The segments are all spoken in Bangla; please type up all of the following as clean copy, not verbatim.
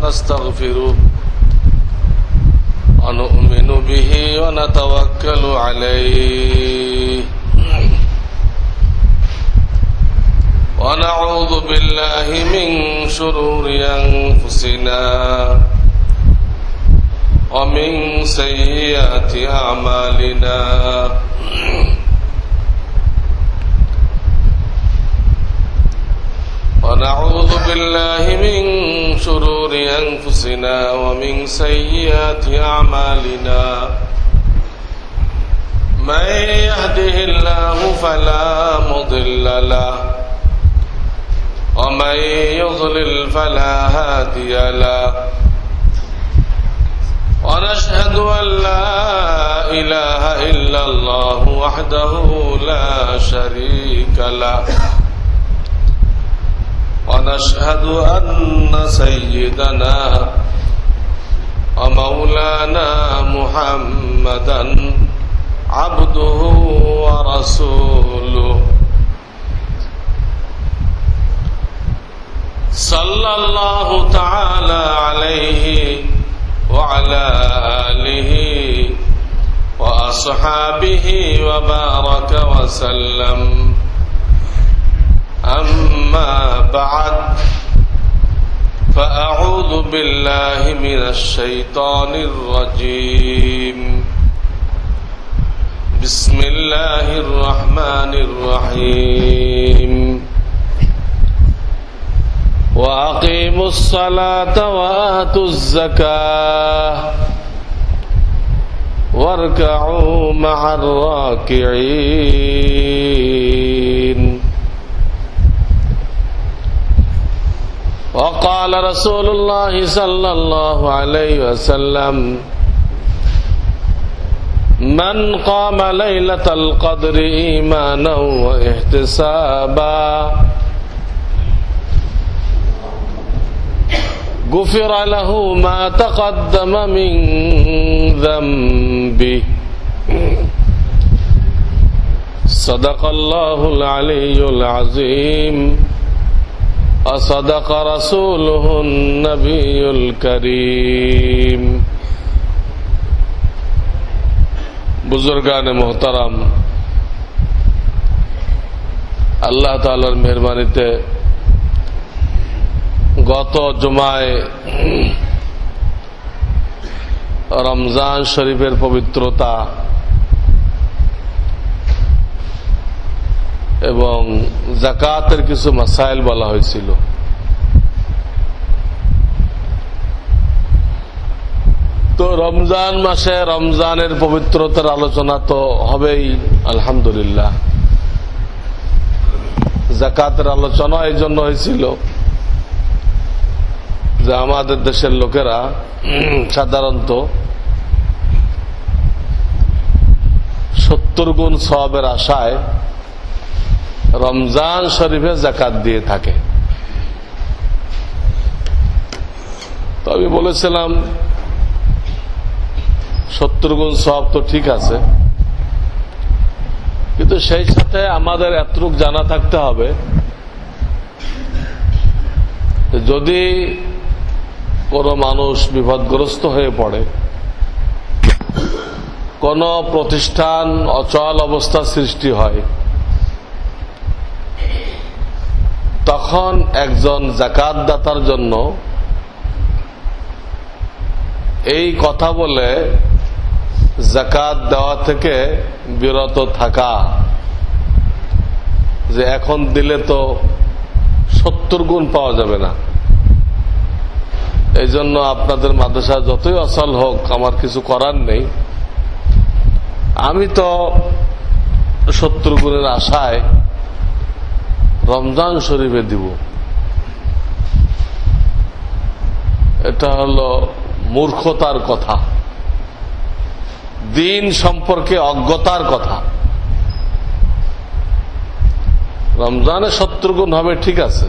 ونستغفره ونؤمن به ونتوكل عليه ونعوذ بالله من شرور أنفسنا ومن سيئات أعمالنا ونعوذ بالله من شرور أنفسنا ومن سيئات أعمالنا من يهده الله فلا مضل له ومن يضلل فلا هادي له ونشهد أن لا إله إلا الله وحده لا شريك له ونشهد أن سيدنا ومولانا محمدا عبده ورسوله صلى الله تعالى عليه وعلى آله وأصحابه وبارك وسلم أما بعد فأعوذ بالله من الشيطان الرجيم بسم الله الرحمن الرحيم وأقيموا الصلاة وآتوا الزكاة واركعوا مع الراكعين وقال رسول الله صلى الله عليه وسلم من قام ليلة القدر إيمانا واحتسابا غفر له ما تقدم من ذنبه صدق الله العلي العظيم وصدق رسوله النبي الكريم बुजुर्गान मोहतरम আল্লাহ তাআলার মেহেরবানিতে গত জুমায় রমজান শরীফের পবিত্রতা এবং যাকাতের কিছু মাসাইল বলা হয়েছিল। তো রমজান মাসে রমজানের পবিত্রতার আলোচনা তো হবেই আলহামদুলিল্লাহ। যাকাতের আলোচনা এই জন্য হয়েছিল যে আমাদের দেশের লোকেরা সাধারণত 70 গুণ সওয়াবের আশায় রমজান শরীফে যাকাত দিয়ে থাকে। তো আমি বলেছিলাম 70 গুণ সওয়াব তো ঠিক আছে, কিন্তু সেই সাথে আমাদের এতটুকু জানা থাকতে হবে যদি কোন মানুষ বিপদগ্রস্ত হয়ে পড়ে, কোন প্রতিষ্ঠান অচল অবস্থা সৃষ্টি হয়, তখন একজন যাকাত দাতার জন্য এই কথা বলে যাকাত দেওয়া থেকে বিরত থাকা যে এখন দিলে তো 70 গুণ পাওয়া যাবে না, এই জন্য আপনাদের মাদ্রাসা যতই অচল হোক আমার কিছু করার নেই, আমি তো 70 গুণের আশায় রমজান শরীফে দিব। এটা হলো মূর্খতার কথা, দিন সম্পর্কে অজ্ঞতার কথা। রমজানে 70 গুণ হবে ঠিক আছে,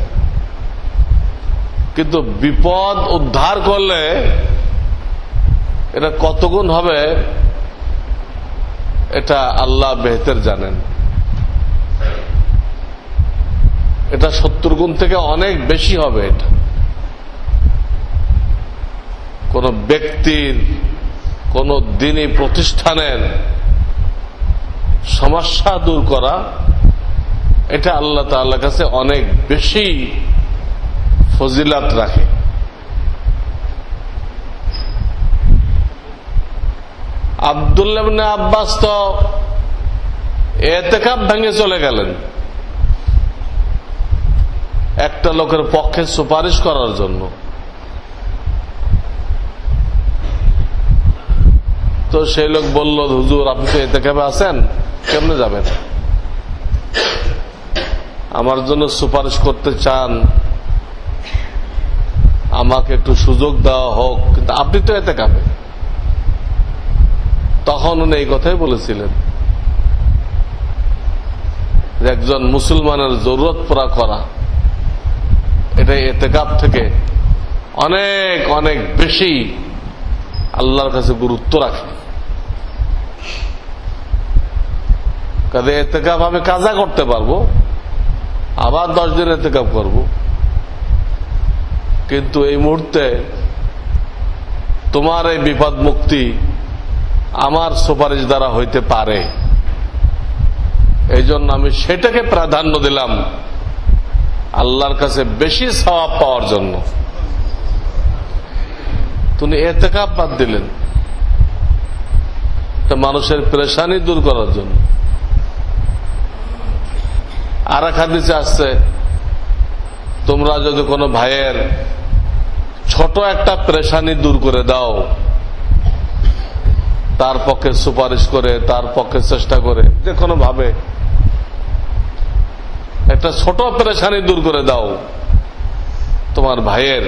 কিন্তু বিপদ উদ্ধার করলে এটা কত গুণ হবে এটা আল্লাহ বেহতর জানেন। এটা 70 গুণ থেকে অনেক বেশি হবে। এটা কোন ব্যক্তির কোন দ্বীনি প্রতিষ্ঠানের সমস্যা দূর করা, এটা আল্লাহ তাআলার কাছে অনেক বেশি ফজিলত রাখে। আব্দুল্লাহ ইবনে আব্বাস তো ইতিকাফ ভেঙে চলে গেলেন একটা লোকের পক্ষে সুপারিশ করার জন্য। তো সেই লোক বলল, হুজুর আপনি তো ইতিকাফে আছেন, কেমনে যাবেন? আমার জন্য সুপারিশ করতে চান, আমাকে একটু সুযোগ দেওয়া হোক, কিন্তু আপনি তো ইতিকাফে। তখন উনি এই কথাই বলেছিলেন যে একজন মুসলমানের জরুরত পুরা করা এটা ইতিকাফ থেকে অনেক অনেক বেশি আল্লাহর কাছে গুরুত্ব রাখে। কাজে ইতিকাফ আমি কাজা করতে পারবো, আবার 10 দিন ইতিকাফ করব, কিন্তু এই মুহূর্তে তোমার এই বিপদ মুক্তি আমার সুপারিশ দ্বারা হইতে পারে, এই জন্য আমি সেটাকে প্রাধান্য দিলাম আল্লাহর কাছে বেশি সওয়াব পাওয়ার জন্য। তুমি ইতিকাফ বাদ দিলেন মানুষের পেরেশানি দূর করার জন্য। আর এক হাদিসে আসছে, তোমরা যদি কোনো ভাইয়ের ছোট একটা পেরেশানি দূর করে দাও, তার পক্ষে সুপারিশ করে, তার পক্ষে চেষ্টা করে, যে কোনো ভাবে একটা ছোট পেরেশানি দূর করে দাও তোমার ভাইয়ের,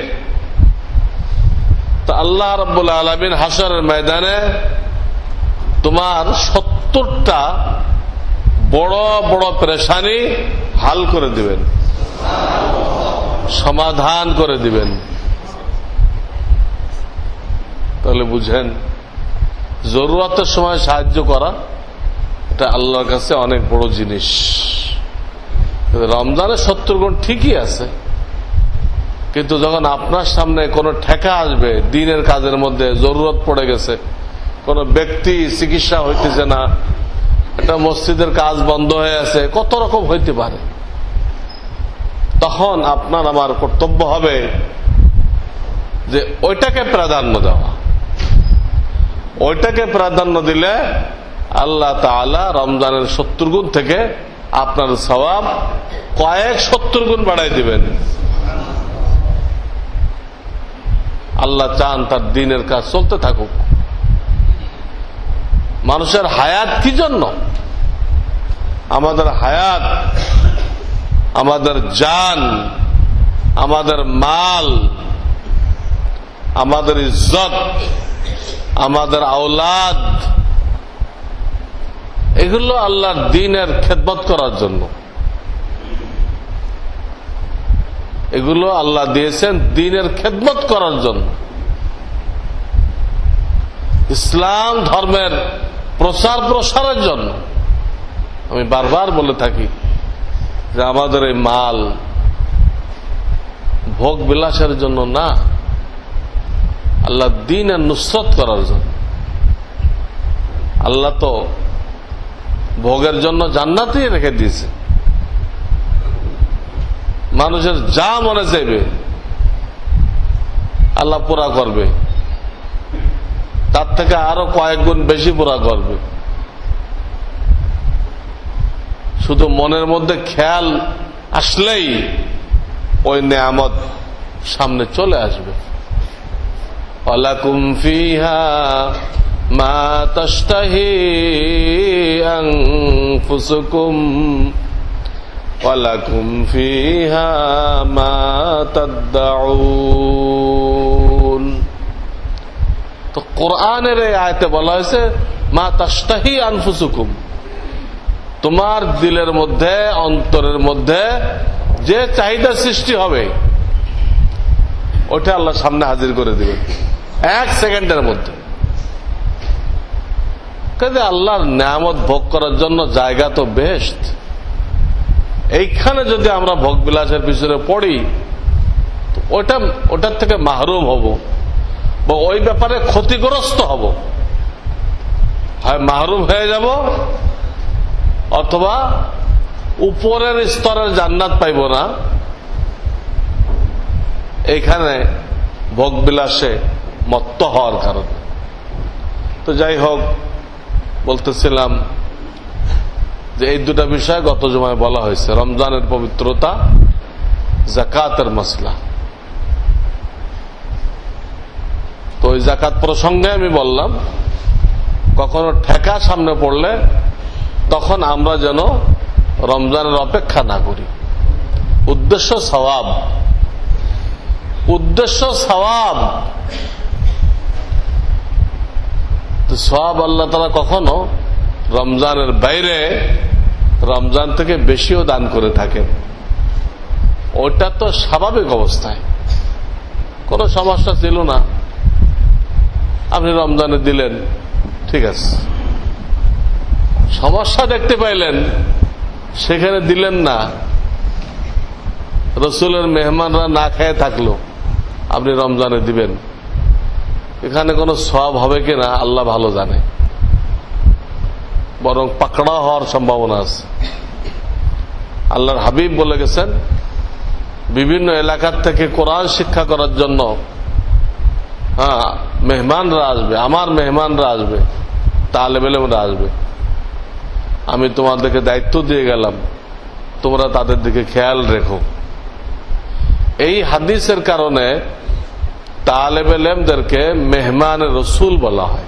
তো আল্লাহ রাব্বুল আলামিন হাশরের ময়দানে তোমার 70টা বড় বড় পেরেশানি হাল করে দিবেন, সমাধান করে দিবেন। তাহলে বুঝেন, জরুরতের সময় সাহায্য করা এটা আল্লাহর কাছে অনেক বড় জিনিস। রমজানের 70 গুণ ঠিকই আছে, কিন্তু যখন আপনার সামনে কোনো ঠেকা আসবে, দিনের কাজের মধ্যে জরুরত পড়ে গেছে, কোন ব্যক্তি চিকিৎসা হইতেছে না, একটা মসজিদের কাজ বন্ধ হয়ে আছে, কত রকম হইতে পারে, তখন আপনার আমার কর্তব্য হবে যে ওইটাকে প্রাধান্য দেওয়া। ওইটাকে প্রাধান্য দিলে আল্লাহ তাআলা রমজানের 70 গুণ থেকে আপনার সওয়াব কয়েক 70 গুণ বাড়াই দিবেন। আল্লাহ চান তার দ্বীনের কাজ চলতে থাকুক। মানুষের হায়াত কি জন্য? আমাদের হায়াত, আমাদের জান, আমাদের মাল, আমাদের ইজ্জত, আমাদের আওলাদ, এগুলো আল্লাহর দ্বীনের খেদমত করার জন্য। এগুলো আল্লাহ দিয়েছেন দ্বীনের খেদমত করার জন্য, ইসলাম ধর্মের প্রচার প্রসারের জন্য। আমি বারবার বলে থাকি যে আমাদের এই মাল ভোগ বিলাসের জন্য না, আল্লাহ দ্বীনের নুসরত করার জন্য। আল্লাহ তো ভোগের জন্য জান্নাতই রেখে দিয়েছে। মানুষের যা মনে চাইবে আল্লাহ পুরা করবে, তার থেকে আরো কয়েক গুণ বেশি পুরা করবে। শুধু মনের মধ্যে খেয়াল আসলেই ওই নেয়ামত সামনে চলে আসবে। ওয়ালাকুম ফিহা মা তাশতাহি আনফুসুকুম ওয়ালাকুম ফিহা মা তাদউন। তো কোরআনের এই আয়াতে বলা হয়েছে মা তাশতাহি আনফুসুকুম, তোমার দিলের মধ্যে, অন্তরের মধ্যে যে চাহিদা সৃষ্টি হবে ওটা আল্লাহ সামনে হাজির করে দিবেন 1 সেকেন্ডের মধ্যে। কাজে আল্লাহর নিয়ামত ভোগ করার জন্য জায়গা তো বেস্ট। এইখানে যদি আমরা ভোগ বিলাসের পিছনে পড়ি ওটার থেকে মাহরুম হব। বা ওই ব্যাপারে ক্ষতিগ্রস্ত হব, হয় মাহরুম হয়ে যাব অথবা উপরের স্তরের জান্নাত পাইব না, এইখানে ভোগবিলাসে মত্ত হওয়ার কারণে। তো যাই হোক, বলতেছিলাম যে এই দুটা বিষয় গত জুমায় বলা হয়েছে, রমজানের পবিত্রতা, যাকাতের মাসলা। তো ওই যাকাত প্রসঙ্গে আমি বললাম, কখনো ঠেকা সামনে পড়লে তখন আমরা যেন রমজানের অপেক্ষা না করি। উদ্দেশ্য সওয়াব, উদ্দেশ্য সওয়াব। তো সওয়াব আল্লাহ তাআলা কখনো রমজানের বাইরে রমজান থেকে বেশিও দান করে থাকেন। ওটা তো স্বাভাবিক অবস্থায়, কোনো সমস্যা ছিল না, আপনি রমজানে দিলেন, ঠিক আছে। সমস্যা দেখতে পাইলেন, সেখানে দিলেন না, রসুলের মেহমানরা না খেয়ে থাকলো, আপনি রমজানে দিবেন, এখানে কোনো সওয়াব হবে কিনা আল্লাহ ভালো জানে, বরং পাকড়া হওয়ার সম্ভাবনা আছে। আল্লাহর হাবিব বলে গেছেন, বিভিন্ন এলাকার থেকে কোরআন শিক্ষা করার জন্য মেহমানরা আসবে, আমার মেহমানরা আসবে, তালেব ইলমরা আসবে। আমি তোমাদেরকে দায়িত্ব দিয়ে গেলাম, তোমরা তাদের দিকে খেয়াল রেখো। এই হাদিসের কারণে তালেব ইলমদেরকে মেহমান রসুল বলা হয়।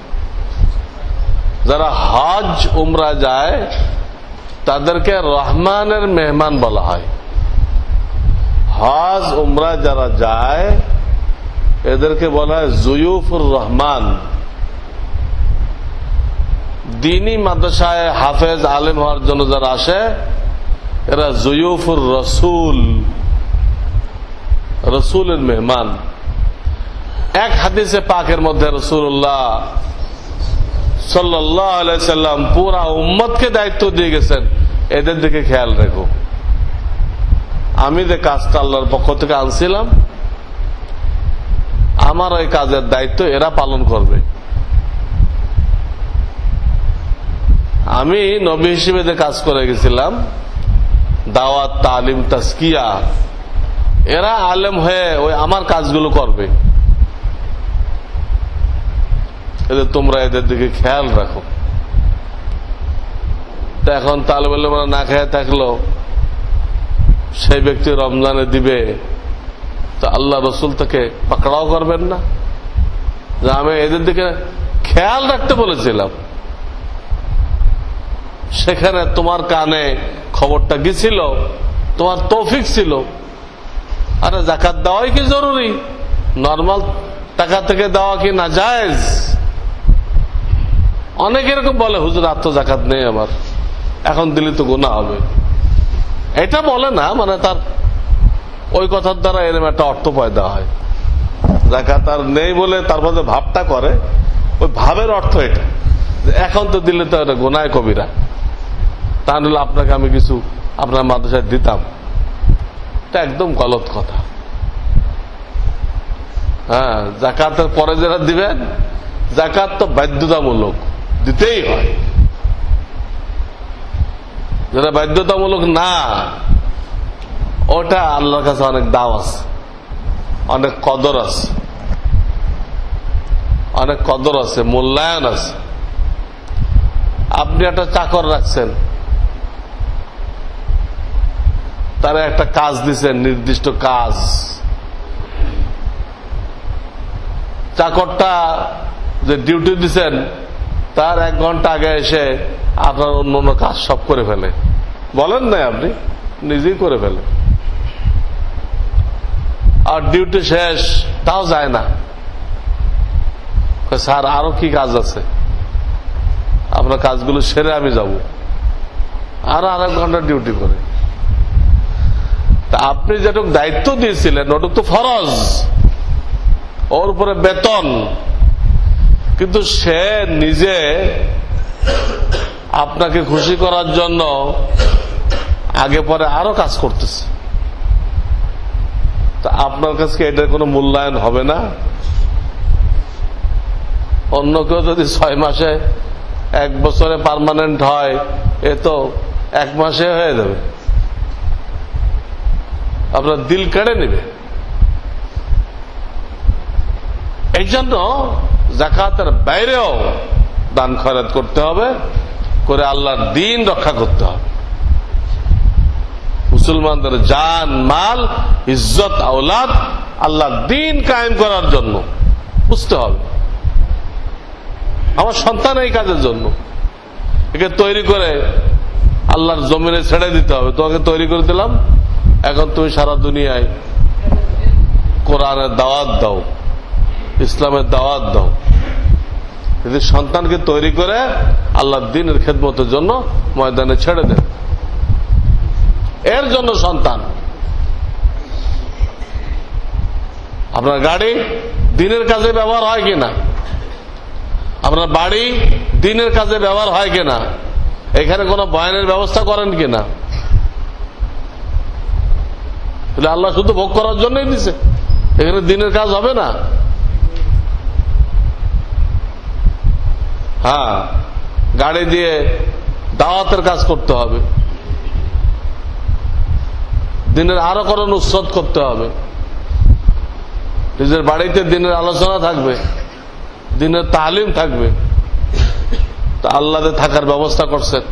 যারা হজ উমরা যায় তাদেরকে রহমানের মেহমান বলা হয়। হজ উমরা যারা যায় এদেরকে বলা হয় জুয়ুফুর রহমান। দ্বীনি মাদ্রাসায় হাফেজ আলেম হওয়ার জন্য যারা আসে এরা জুয়ুফুর রসুল, রসুলের মেহমান। এক হাদিসে পাকের মধ্যে রাসূলুল্লাহ সাল্লাল্লাহু আলাইহি সাল্লাম পুরা উম্মতকে দায়িত্ব দিয়ে গেছেন, এদের দিকে খেয়াল রেখো। আমি যে কাজটা আল্লাহর পক্ষ থেকে আনছিলাম, আমার ওই কাজের দায়িত্ব এরা পালন করবে। আমি নবী হিসেবে যে কাজ করে গেছিলাম, দাওয়াত, তালিম, তাজকিয়া, এরা আলেম হয়ে ওই আমার কাজগুলো করবে। তোমরা এদের দিকে খেয়াল রাখো। তো এখন তালেব ইলমরা না খেয়ে থাকলো, সেই ব্যক্তি রমজানে দিবে, তো আল্লাহ রসুল তাকে পাকড়াও করবেন না যে আমি এদের দিকে খেয়াল রাখতে বলেছিলাম। সেখানে তোমার কানে খবরটা গেছিল, তোমার তৌফিক ছিল। আরে যাকাত দেওয়াই কি জরুরি? নর্মাল টাকা থেকে দেওয়া কি না জায়েজ? অনেক এরকম বলে, হুজুর আর তো যাকাত নেই আমার, এখন দিলে তো গুনাহ হবে। এটা বলে না, মানে তার ওই কথার দ্বারা এরকম একটা অর্থ পয়দা হয়। যাকাত আর নেই বলে তারপর যে ভাবটা করে, ওই ভাবের অর্থ এটা, এখন তো দিলে তো এটা গুনায় কবিরা, তাহলে আপনাকে আমি কিছু আপনার মাদ্রাসায় দিতাম। এটা একদম গলত কথা। হ্যাঁ, যাকাতের পরে যারা দিবেন, যাকাত তো বাধ্যতামূলক, দিতেই হয়। যেটা বাধ্যতামূলক না, ওটা আল্লাহর কাছে অনেক দাম আছে, অনেক কদর আছে, অনেক কদর আছে, মূল্যায়ন আছে। আপনি একটা চাকর রাখছেন, তারা একটা কাজ দিচ্ছেন, নির্দিষ্ট কাজ। চাকরটা যে ডিউটি দিচ্ছেন, তার 1 ঘন্টা আগে এসে আপনার অন্য অন্য কাজ সব করে ফেলে। বলেন না, আপনি নিজেই করে ফেলে। আর ডিউটি শেষ, তাও যায় না, স্যার আরো কি কাজ আছে, আপনার কাজগুলো সেরে আমি যাব। আরো 1 ঘন্টা ডিউটি করে। তা আপনি যেটুক দায়িত্ব দিয়েছিলেন ওটুক তো ফরজ, ওর উপরে বেতন, কিন্তু সে নিজে আপনাকে খুশি করার জন্য আগে পরে আরো কাজ করতেছে। তা আপনার কাছে এটার কোনো মূল্যায়ন হবে না? অন্য কেউ যদি 6 মাসে 1 বছরে পার্মানেন্ট হয়, এ তো 1 মাসে হয়ে যাবে, আপনার দিল কেড়ে নেবে। এই জন্য যাকাতের বাইরেও দান খয়রাত করতে হবে, করে আল্লাহর দ্বীন রক্ষা করতে হবে। মুসলমানদের জান, মাল, ইজ্জত, আওলাদ আল্লাহর দ্বীন কায়েম করার জন্য বুঝতে হবে। আমার সন্তান এই কাজের জন্য, একে তৈরি করে আল্লাহর জমিনে ছেড়ে দিতে হবে। তোমাকে তৈরি করে দিলাম, এখন তুমি সারা দুনিয়ায় কোরআনের দাওয়াত দাও, ইসলামের দাওয়াত দাও। যদি সন্তানকে তৈরি করে আল্লাহর দ্বীনের খেদমতের জন্য ময়দানে ছেড়ে দেন, এর জন্য সন্তান। আপনার গাড়ি দ্বীনের কাজে ব্যবহার হয় কিনা, আপনার বাড়ি দ্বীনের কাজে ব্যবহার হয় কিনা, এখানে কোনো বয়ানের ব্যবস্থা করেন কিনা? আল্লাহ শুধু ভোগ করার জন্যই দিছে, এখানে দ্বীনের কাজ হবে না। হ্যাঁ, গাড়ি দিয়ে দাওয়াতের কাজ করতে হবে, দ্বীনের আরো কোনো নুসরত করতে হবে, নিজের বাড়িতে দ্বীনের আলোচনা থাকবে, দ্বীনের তালিম থাকবে। তা আল্লাহ থাকার ব্যবস্থা করছেন,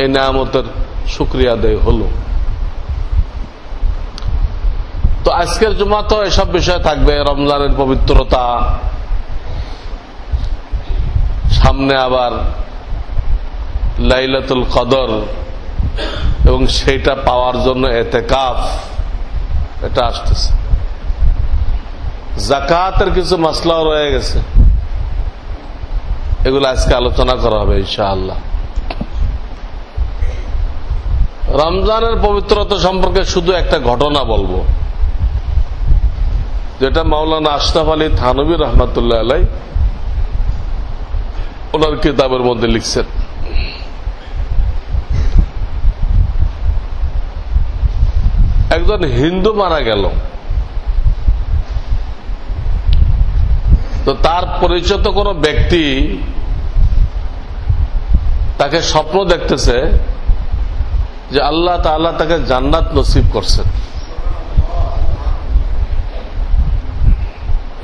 এই নিয়ামতের শুকরিয়া আদায় হলো। তো আজকের জুমা তো এসব বিষয় থাকবে, রমজানের পবিত্রতা, সামনে আবার লাইলাতুল কদর এবং সেইটা পাওয়ার জন্য ইতিকাফ, এটা আসতেছে। যাকাতের কিছু মাসলাও রয়ে গেছে, এগুলো আজকে আলোচনা করা হবে ইনশাআল্লাহ। রমজানের পবিত্রতা সম্পর্কে শুধু একটা ঘটনা বলবো, যেটা মাওলানা আশরাফ আলী থানভী রহমাতুল্লাহ আলাই ওনার কিতাবের মধ্যে লিখছেন। একজন হিন্দু মারা গেল, তো তার পরিচিত কোন ব্যক্তি তাকে স্বপ্ন দেখতেছে যে আল্লাহ তাআলা তাকে জান্নাত নসিব করছেন।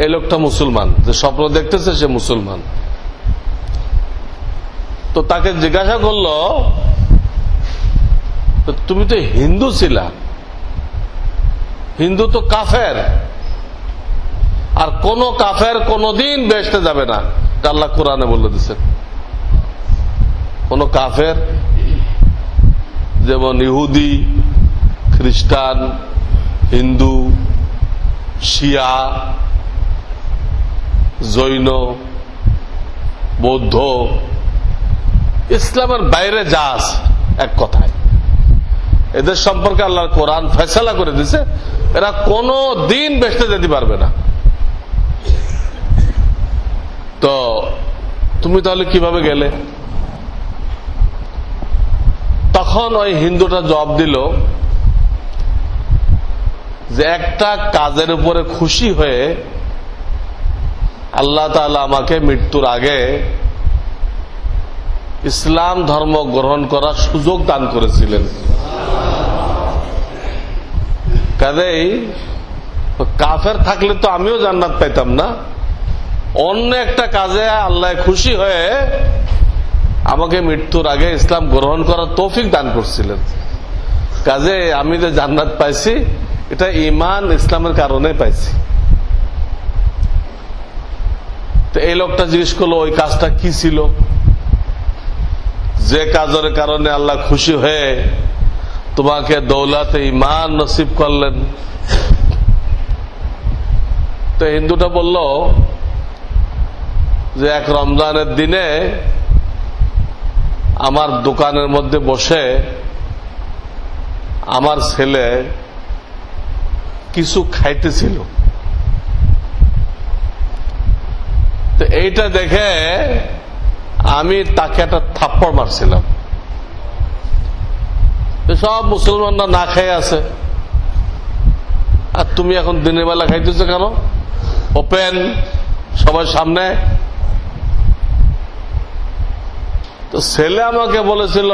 এই লোকটা মুসলমান, যে স্বপ্ন দেখতেছে সে মুসলমান। তো তাকে জিজ্ঞাসা করলো, তুমি তো হিন্দু ছিলা, হিন্দু তো কাফের, আর কোন কাফের কোনদিন বেহেশতে যাবে না, আল্লাহ কোরআনে বলে দিচ্ছেন। কোন কাফের, যেমন ইহুদি, খ্রিস্টান, হিন্দু, শিয়া, জৈন, বৌদ্ধ, ইসলামের বাইরে যা আছে, এক কথায় এদের সম্পর্কে আল্লাহর কোরআন ফয়সালা করে দিছে, এরা কোনো দিন বেহেশতে যেতে পারবে না। তো তুমি তাহলে কিভাবে গেলে? তখন ওই হিন্দুটা জবাব দিল যে একটা কাজের উপরে খুশি হয়ে আল্লাহ তাআলা আমাকে মৃত্যুর আগে ইসলাম ধর্ম গ্রহণ করার সুযোগ দান করেছিলেন। কাজেই কাফের থাকলে তো আমিও জান্নাত পাইতাম না, অন্য একটা কাজে আল্লাহ খুশি হয়ে আমাকে মৃত্যুর আগে ইসলাম গ্রহণ করার তৌফিক দান করছিলেন। কাজে আমি যে জান্নাত পাইছি, এটা ঈমান ইসলামের কারণে পাইছি। তো এই লোকটা জিজ্ঞেস করলো, ওই কাজটা কি ছিল যে কাজের কারণে আল্লাহ খুশি হয়ে তোমাকে দৌলতে ঈমান নসিব করলেন? তো হিন্দুটা বলল যে এক রমজানের দিনে আমার দোকানের মধ্যে বসে আমার ছেলে কিছু খাইতেছিল, তো এইটা দেখে আমি তাকে একটা থাপ্পড় মারছিলাম। সব মুসলমানরা না খেয়ে আছে, আর তুমি এখন দিনের বেলা খাইতেছো কেন? ওপেন, সবার সামনে। তো ছেলে আমাকে বলেছিল,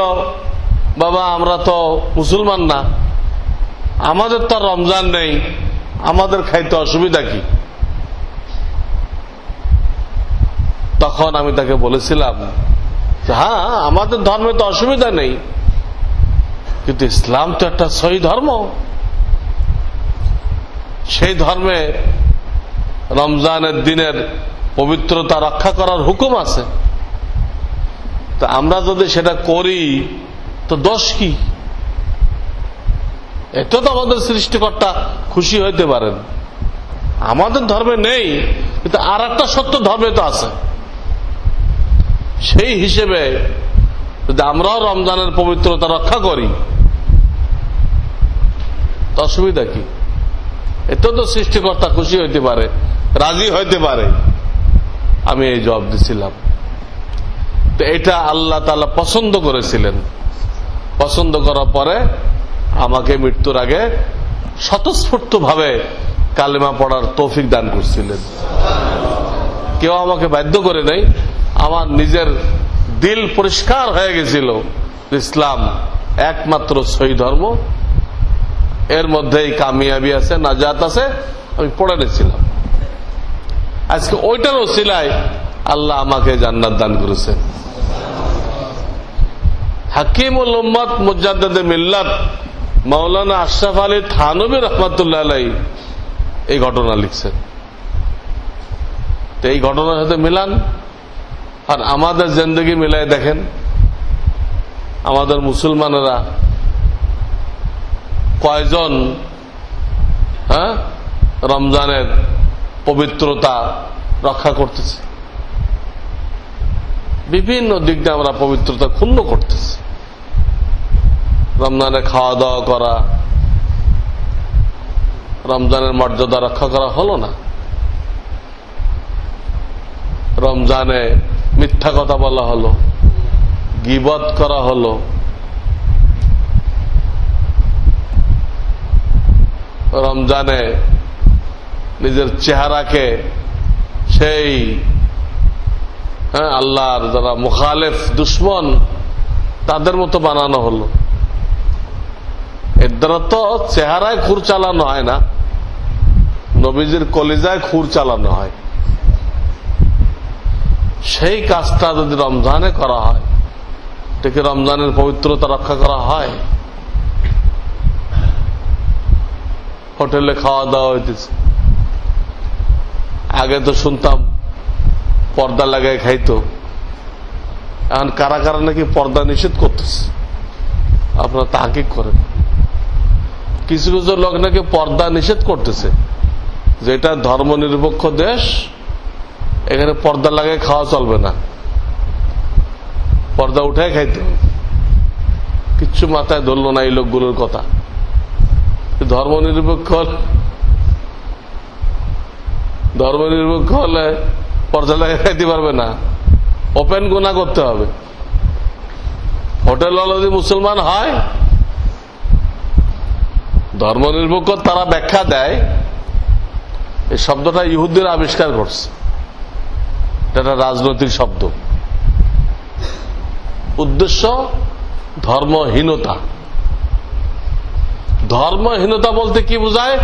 বাবা আমরা তো মুসলমান না, আমাদের তো রমজান নেই, আমাদের খাইতে অসুবিধা কি? তখন আমি তাকে বলেছিলাম, হ্যাঁ আমাদের ধর্মে তো অসুবিধা নেই, কিন্তু ইসলাম তো একটা সহি ধর্ম, সেই ধর্মে রমজানের দিনের পবিত্রতা রক্ষা করার হুকুম আছে। তা আমরা যদি সেটা করি তো দোষ কি? এত তো আমাদের সৃষ্টিকর্তা খুশি হইতে পারেন। আমাদের ধর্মে নেই, কিন্তু আর একটা সত্য ধর্মে তো আছে। সেই হিসেবে যদি আমরাও রমজানের পবিত্রতা রক্ষা করি তো অসুবিধা কি? এত তো সৃষ্টিকর্তা খুশি হইতে পারে, রাজি হইতে পারে। আমি এই জবাব দিছিলাম। তো এটা আল্লাহ তাআলা পছন্দ করেছিলেন। পছন্দ করার পরে আমাকে মৃত্যুর আগে স্বতঃস্ফূর্ত ভাবে কালেমা পড়ার তৌফিক দান করছিলেন। কেউ আমাকে বাধ্য করে নাই, আমার নিজের দিল পরিষ্কার হয়ে গেছিল, ইসলাম একমাত্র সহি ধর্ম, এর মধ্যেই কামিয়াবি আছে, নাজাত আছে, আমি পড়ে নিয়েছিলাম। আজকে ওইটার ওসিলায় আল্লাহ আমাকে জান্নাত দান করেছেন। হাকিমুল উম্মত মুজাদ্দিদে মিল্লাত মাওলানা আশরাফ আলী থানভী রহমাতুল্লাহ আলাইহি এই ঘটনা লিখছেন। তো এই ঘটনার সাথে মিলান আর আমাদের জিন্দেগি মিলাই দেখেন, আমাদের মুসলমানেরা কয়জন রমজানের পবিত্রতা রক্ষা করতেছে। বিভিন্ন দিক দিয়ে আমরা পবিত্রতা ক্ষুণ্ণ করতেছি। রমজানে খাওয়া দাওয়া করা, রমজানের মর্যাদা রক্ষা করা হলো না। রমজানে মিথ্যা কথা বলা হলো, গীবত করা হলো, রমজানে নিজের চেহারাকে সেই আল্লাহর যারা মুখালেফ দুশ্মন তাদের মতো বানানো হলো। এর দ্বারা তো চেহারায় খুর চালানো হয় না, নবীজির কলিজায় খুর চালানো হয়। সেই কাজটা যদি রমজানে করা হয়, এটাকে রমজানের পবিত্রতা রক্ষা করা হয়। হোটেলে খাওয়া দাওয়া হইতেছে, আগে তো শুনতাম পর্দা লাগায় খাইতো, এখন কারা কারা নাকি পর্দা নিষেধ করতেছে। আপনারা তাহকিক করেন, কিছু কিছু লোক নাকি পর্দা নিষেধ করতেছে, যেটা ধর্মনিরপেক্ষ দেশ, এখানে পর্দা লাগায় খাওয়া চলবে না, পর্দা উঠায় খাইতে হবে। কিচ্ছু মাথায় ধরল না এই লোকগুলোর কথা। ধর্মনিরপেক্ষ হলে পর্দা লাগায় খাইতে পারবে না, ওপেন গুনাহ করতে হবে। হোটেল যদি মুসলমান হয়, ধর্মনিরপেক্ষ তারা ব্যাখ্যা দেয় এই শব্দটা ইহুদিরা আবিষ্কার করছে, এটা রাজনৈতিক শব্দ। উদ্দেশ্য ধর্মহীনতা। ধর্মহীনতা বলতে কি বোঝায়?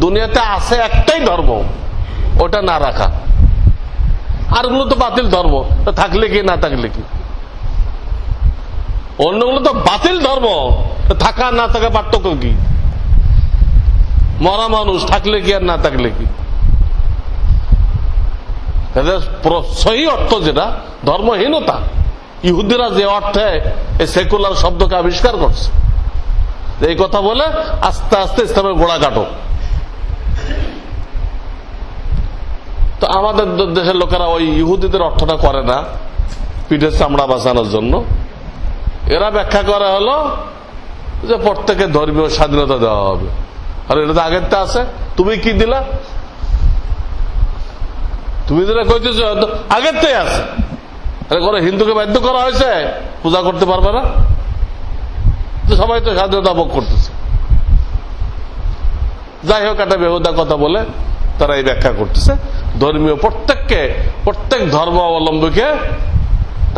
দুনিয়াতে আছে একটাই ধর্ম, ওটা না রাখা, আর ওগুলো তো বাতিল ধর্ম, থাকলে কি না থাকলে কি। অন্যগুলো তো বাতিল ধর্ম, থাকা না থাকা পার্থক্য কি? মরা মানুষ থাকলে কি আর না থাকলে কি? সহি অর্থ যেটা ধর্মহীনতা, ইহুদিরা যে অর্থে এই সেকুলার শব্দকে আবিষ্কার করছে, এই কথা বলে আস্তে আস্তে ইসলামের গোড়া কাটো। তো আমাদের দেশের লোকেরা ওই ইহুদিদের অর্থটা করে না, পিঠের চামড়া বাঁচানোর জন্য। এরা ব্যাখ্যা করা হলো যে প্রত্যেকে ধর্মীয় স্বাধীনতা দেওয়া হবে। আর এটা তো আগের তা আছে, তুমি কি দিলা? তুমি যেটা কইতেছ আগের তাই আছে। কোনো হিন্দুকে বাধ্য করা হয়েছে পূজা করতে পারবে না? সবাই তো স্বাধীনতা ভোগ করতেছে। যাই হোক, একটা বেহুদা কথা বলে তারা এই ব্যাখ্যা করতেছে। ধর্মীয় প্রত্যেক ধর্ম অবলম্বীকে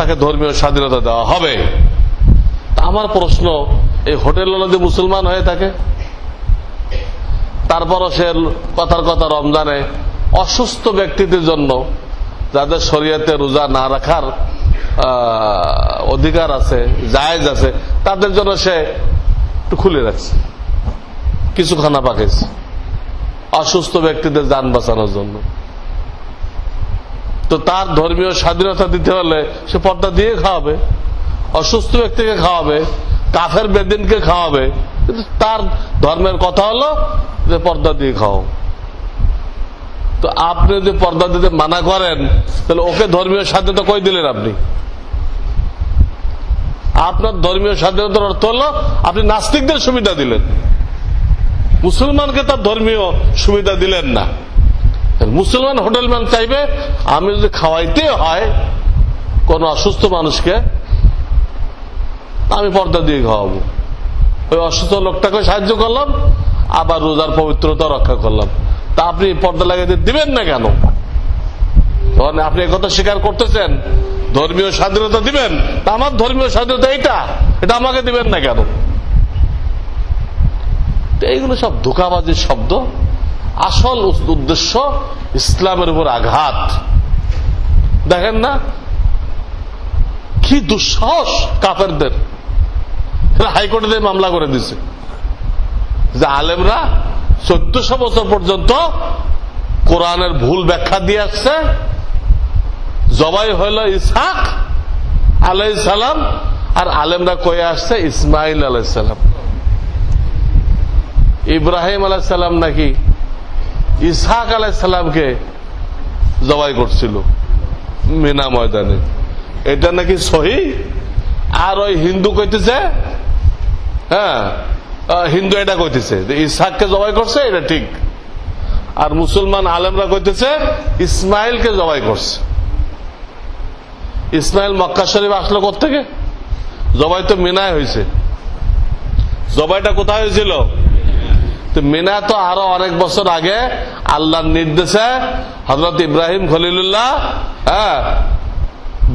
তাকে ধর্মীয় স্বাধীনতা দেওয়া হবে। আমার প্রশ্ন, এই হোটেলওয়ালা যে মুসলমান হয়ে থাকে, তারপরও সে কথার কথা রমজানে অসুস্থ ব্যক্তিদের জন্য, যাদের শরীয়তে রোজা না রাখার অধিকার আছে, জায়েজ আছে, তাদের জন্য সে একটু খুলে রাখছে, কিছু খানা পাকাইছে অসুস্থ ব্যক্তিদের যান বাঁচানোর জন্য। তো তার ধর্মীয় স্বাধীনতা দিতে হলে সে পর্দা দিয়ে খাওয়াবে, অসুস্থ ব্যক্তিকে খাওয়াবে, কাফের বেদিনকে খাওয়াবে, কিন্তু তার ধর্মের কথা হলো যে পর্দা দিয়ে খাও। তো আপনি যদি পর্দা দিতে মানা করেন, তাহলে ওকে ধর্মীয় স্বাধীনতা কই দিলেন আপনি? আপনার ধর্মীয় স্বাধীনতার অর্থ হলো আপনি নাস্তিকদের সুবিধা দিলেন, মুসলমানকে তার ধর্মীয় সুবিধা দিলেন না। মুসলমান হোটেলম্যান চাইবে আমি যদি খাওয়াইতে হয় কোন অসুস্থ মানুষকে, আমি পর্দা দিয়ে খাওয়াবো, ওই অসুস্থ লোকটাকে সাহায্য করলাম, আবার রোজার পবিত্রতা রক্ষা করলাম। তা আপনি পর্দা লাগাইতে দিবেন না কেন? তখন আপনি একথা স্বীকার করতেছেন ধর্মীয় স্বাধীনতা দিবেন, তা আমার ধর্মীয় স্বাধীনতা এটা আমাকে দিবেন না কেন? এইগুলো সব ধোঁকাবাজির শব্দ। আসল উদ্দেশ্য ইসলামের উপর আঘাত। দেখেন না কি দুঃসাহস কাফেরদের, হাইকোর্টে মামলা করে দিছে যে আলেমরা 1400 বছর পর্যন্ত কোরআনের ভুল ব্যাখ্যা দিয়ে আসছে। জবাই হইল ইসহাক আলাইহিস সালাম, আর আলেমরা কয়ে আসছে ইসমাইল আলাইহিস সালাম। ইব্রাহিম আলাইহিস সালাম নাকি ইসহাক আলাইহিস সালামকে জবাই করছিল মিনা ময়দানে, এটা নাকি সহি। আর ওই হিন্দু কইতেছে, হিন্দু এটা কইতেছে যে ইসহাককে জবাই করছে, এটা ঠিক। আর মুসলমান আলেমরা কইতেছে ইসমাইলকে জবাই করছে। ইসমাইল মক্কা শরীফ আসলো কোত্থেকে? জবাই তো মিনায় হয়েছে। জবাইটা কোথায় হয়েছিল? তো মিনা তো আরো অনেক বছর আগে আল্লাহর নির্দেশে হযরত ইব্রাহিম খলিলুল্লাহ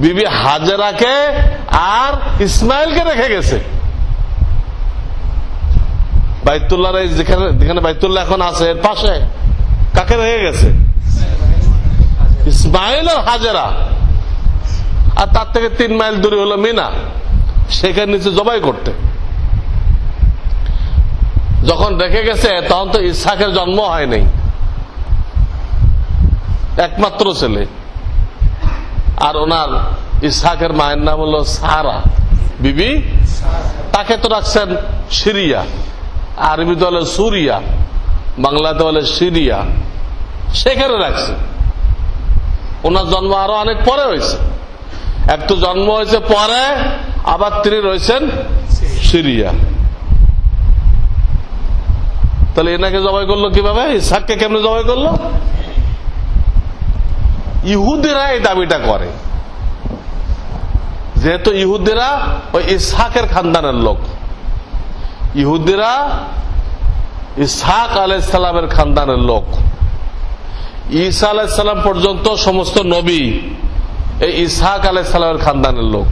বিবি হাজেরাকে আর ইসমাইলকে রেখে গেছে। বাইতুল্লাহ যেখানে বাইতুল্লাহ এখন আছে এর পাশে কাকে রেখে গেছে? ইসমাইল আর হাজেরা। আর তার থেকে 3 মাইল দূরে হলো মিনা, সেখানে নিচে জবাই করতে। যখন রেখে গেছে তখন তো ইসহাকের জন্ম হয় নাই, একমাত্র ছেলে। আর ওনার ইসহাকের মায়ের নাম হলো সারা, বিবি। তাকে তো রাখছেন সিরিয়া, আরবিতে বলে সুরিয়া, বাংলাতে বলে সিরিয়া, সেখানে রাখছে। ওনার জন্ম আরো অনেক পরে হয়েছে। এক তো জন্ম হয়েছে পরে, আবার তিনি রয়েছেন সিরিয়া। তাহলে এনাকে জবাই করলো কিভাবে? ইসহাককে কেমনে জবাই করলো? ইহুদিরা এই দাবিটা করে, যেহেতু ইহুদিরা ওই ইসহাকের খানদানের লোক। ইহুদিরা ইসহাক আলাইহিস সালামের খানদানের লোক। ঈসা আলাইহিস সালাম পর্যন্ত সমস্ত নবী এই ইসহাক আলাইহিস সালামের খানদানের লোক।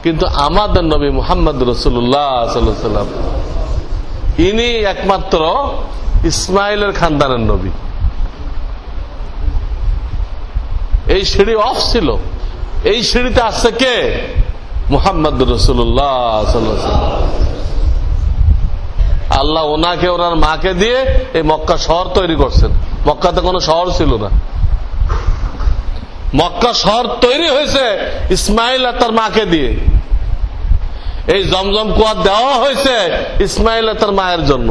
কিন্তু আমাদের নবী মুহাম্মদ রাসূলুল্লাহ সাল্লাল্লাহু আলাইহি ওয়াসাল্লাম ইনি একমাত্র ইসমাইলের খানদানের নবী। এই সিঁড়ি অফ ছিল, এই সিঁড়িতে আসছে কে? মুহাম্মদ রাসূলুল্লাহ সাল্লাল্লাহু আলাইহি ওয়াসাল্লাম। আল্লাহ ওনাকে ওনার মাকে দিয়ে এই মক্কা শহর তৈরি করছেন। মক্কাতে কোনো শহর ছিল না। মক্কা শহর তৈরি হয়েছে ইসমাইল আর তার মাকে দিয়ে। এই জমজম কুয়া দেওয়া হয়েছে ইসমাইল আর তার মায়ের জন্য,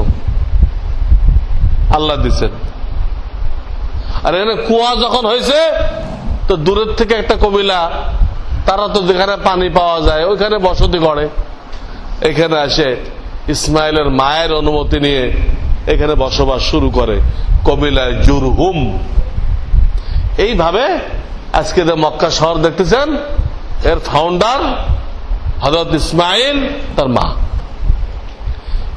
আল্লাহ দিচ্ছেন। আর এখানে কুয়া যখন হয়েছে তো দূরের থেকে একটা কবিলা, তারা তো যেখানে পানি পাওয়া যায় ওইখানে বসতি করে, এখানে আসে ইসমাইলের মায়ের অনুমতি নিয়ে এখানে বসবাস শুরু করে, কবিলায় জুরহুম। এইভাবে আজকে যে মক্কা শহর দেখতেছেন, এর ফাউন্ডার হযরত ইসমাইল, তার মা।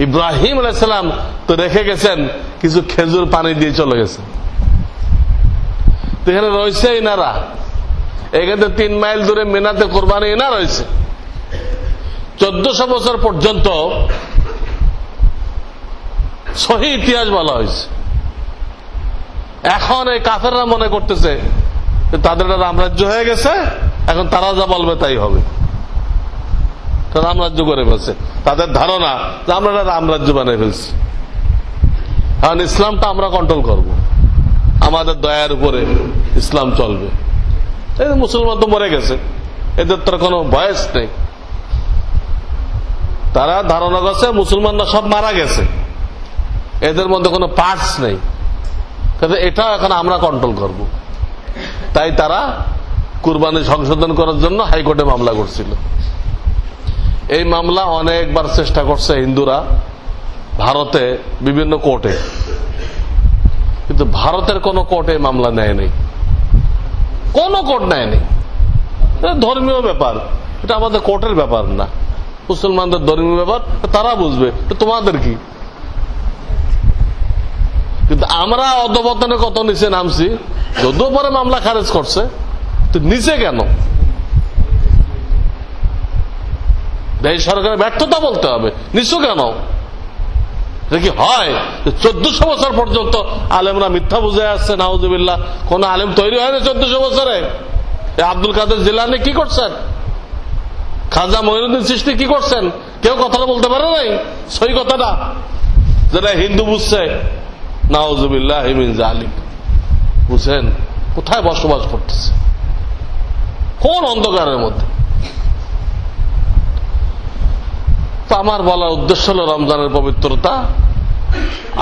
ইব্রাহিম আলাইহিস সালাম তো রেখে গেছেন কিছু খেজুর পানি দিয়ে চলে গেছেন। এখানে রয়েছে ইনারা, এখানে 3 মাইল দূরে মিনাতে কোরবানি এনা রয়েছে। 1400 বছর পর্যন্ত সহি ইতিহাস বলা হয়েছে। এখন এই কাফেররা মনে করতেছে তাদের রামরাজ্য হয়ে গেছে, এখন তারা যা বলবে তাই হবে, রামরাজ্য করে ফেলছে। তাদের ধারণা যে আমরা রামরাজ্য বানিয়ে ফেলছি, এখন ইসলামটা আমরা কন্ট্রোল করব, আমাদের দয়ার উপরে ইসলাম চলবে। এই মুসলমান তো মরে গেছে, এদের তো কোনো বয়স নেই। তারা ধারণা করছে মুসলমানরা সব মারা গেছে, এদের মধ্যে কোনো পার্টস নেই, এটা এখন আমরা কন্ট্রোল করব। তাই তারা কুরবানি সংশোধন করার জন্য হাইকোর্টে মামলা করছিল। এই মামলা অনেকবার চেষ্টা করছে হিন্দুরা ভারতে বিভিন্ন কোর্টে, কিন্তু ভারতের কোন কোর্টে মামলা নেয়নি, কোন কোর্ট নেয়নি। ধর্মীয় ব্যাপার, এটা আমাদের কোর্টের ব্যাপার না, মুসলমানদের ধর্মীয় ব্যাপার, তারা বুঝবে, তোমাদের কি। কিন্তু আমরা অধঃপতনে কত নিচে নামছি, যদিও পরে মামলা খারেজ করছে, তো নিচে কেন? এই সরকারের ব্যর্থতা বলতে হবে, নিচু কেন? কি হয় 1400 বছর পর্যন্ত আলেমরা মিথ্যা বুঝে আসছে, নাউজুবিল্লাহ। কোন আলেম তৈরি হয়নি 1400 বছরে। আব্দুল কাদের জিলানী কি করছেন, খাজা মঈনুদ্দিন চিশতি কি করছেন, কেউ কথাটা বলতে পারে নাই সহি কথাটা, যেটা হিন্দু বুঝছে। নাউজুবিল্লাহ মিন যালিক। বুঝছেন কোথায় বসবাস করতেছে, কোন অন্ধকারের মধ্যে। তো আমার বলার উদ্দেশ্য হল রমজানের পবিত্রতা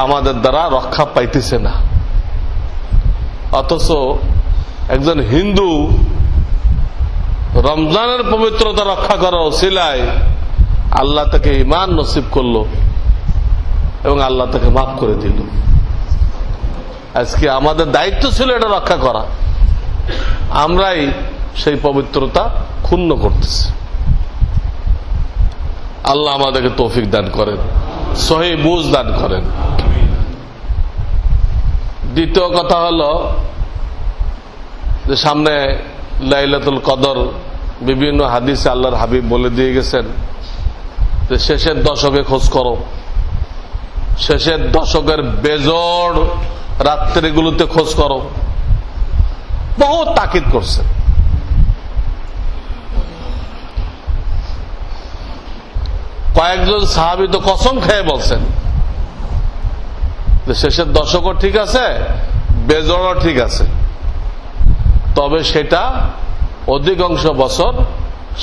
আমাদের দ্বারা রক্ষা পাইতেছে না, অথচ একজন হিন্দু রমজানের পবিত্রতা রক্ষা করার ওসিলায় আল্লাহ তাকে ঈমান নসিব করলো এবং আল্লাহ তাকে মাফ করে দিল। আজকে আমাদের দায়িত্ব ছিল এটা রক্ষা করা, আমরাই সেই পবিত্রতা ক্ষুণ্ণ করতেছি। আল্লাহ আমাদেরকে তৌফিক দান করেন, সহি বুঝ দান করেন। দ্বিতীয় কথা হলো যে সামনে লাইলাতুল কদর, বিভিন্ন হাদিসে আল্লাহর হাবিব বলে দিয়ে গেছেন যে শেষের দশকে খোঁজ করো, শেষের দশকের বেজোড় রাত্রিগুলোতে খোঁজ করো, বহুত তাকিদ করছে। কয়েকজন সাহাবী তো কসম খেয়ে বলছেন যে শেষের দশকও ঠিক আছে, বেজোড়ও ঠিক আছে, তবে সেটা অধিকাংশ বছর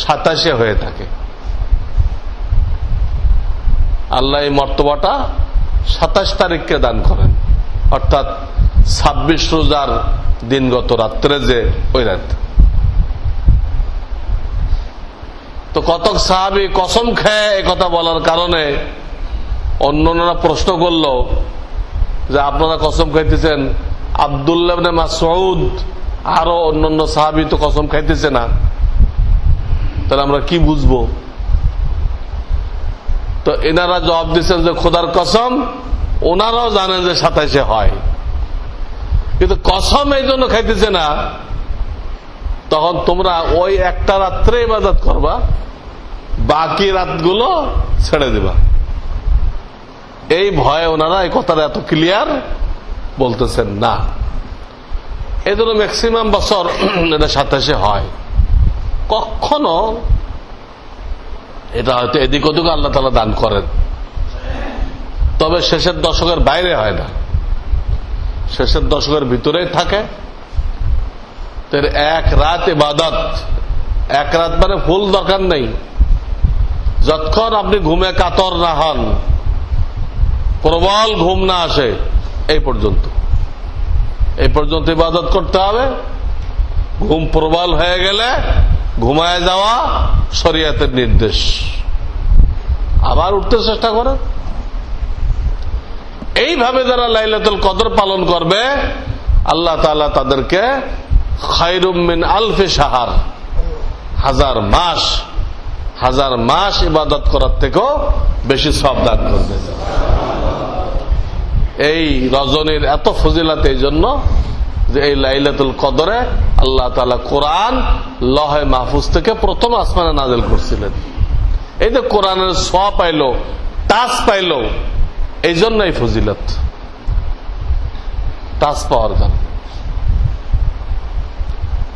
27 হয়ে থাকে। আল্লাহ এই মর্তবাটা 27 তারিখকে দান করেন, অর্থাৎ 26 রোজার দিনগত রাত্রে যে ওই রাত। তো কতক সাহাবী কসম খেয়ে একথা বলার কারণে অন্যরা প্রশ্ন করল যে আপনারা কসম খাইতেছেন, আব্দুল্লাহ ইবনে মাসউদ আরো অন্যান্য সাহাবী তো কসম খাইতেছে না, তাহলে আমরা কি বুঝবো? তো এনারা জবাব দিচ্ছেন যে খোদার কসম, ওনারাও জানেন যে 27 হয়, কিন্তু কসম এই জন্য খাইতেছে না, তখন তোমরা ওই একটা রাত্রে ইবাদত করবা, বাকি রাতগুলো ছেড়ে দিবা। এই ভয়ে ওনারা এই কথাটা এত ক্লিয়ার বলতেছেন না। এই জন্য ম্যাক্সিমাম বছর এটা 27 হয়, কখনো এটা হয়তো এদিক ওদিক আল্লাহ তাআলা দান করেন, তবে শেষের দশকের বাইরে হয় না, শেষের দশকের ভিতরেই থাকে। এক রাত ইবাদত, এক রাত মানে ফুল দরকার নেই, যতক্ষণ আপনি ঘুমে কাতর না হন, প্রবল ঘুম না আসে, এই পর্যন্ত ইবাদত করতে হবে। ঘুম প্রবল হয়ে গেলে ঘুমায় যাওয়া শরীয়তের নির্দেশ, আবার উঠতে চেষ্টা করে। এইভাবে যারা লাইলাতুল কদর পালন করবে, আল্লাহ তাআলা তাদেরকে খায়রুম মিন আলফি শাহর, 1000 মাস ইবাদত করার থেকেও বেশি সওয়াব দান করবে। এই রজনীর এত ফজিলত এই জন্য যে এই লাইলাতুল কদরে আল্লাহ তাআলা কোরআন লহে মাহফুজ থেকে প্রথম আসমানে নাযিল করছিলেন। এই যে কোরআনের ছোঁয়া পাইলো, টাচ পাইলো, এই জন্যই ফজিলত, টাচ পাওয়ার কারণে।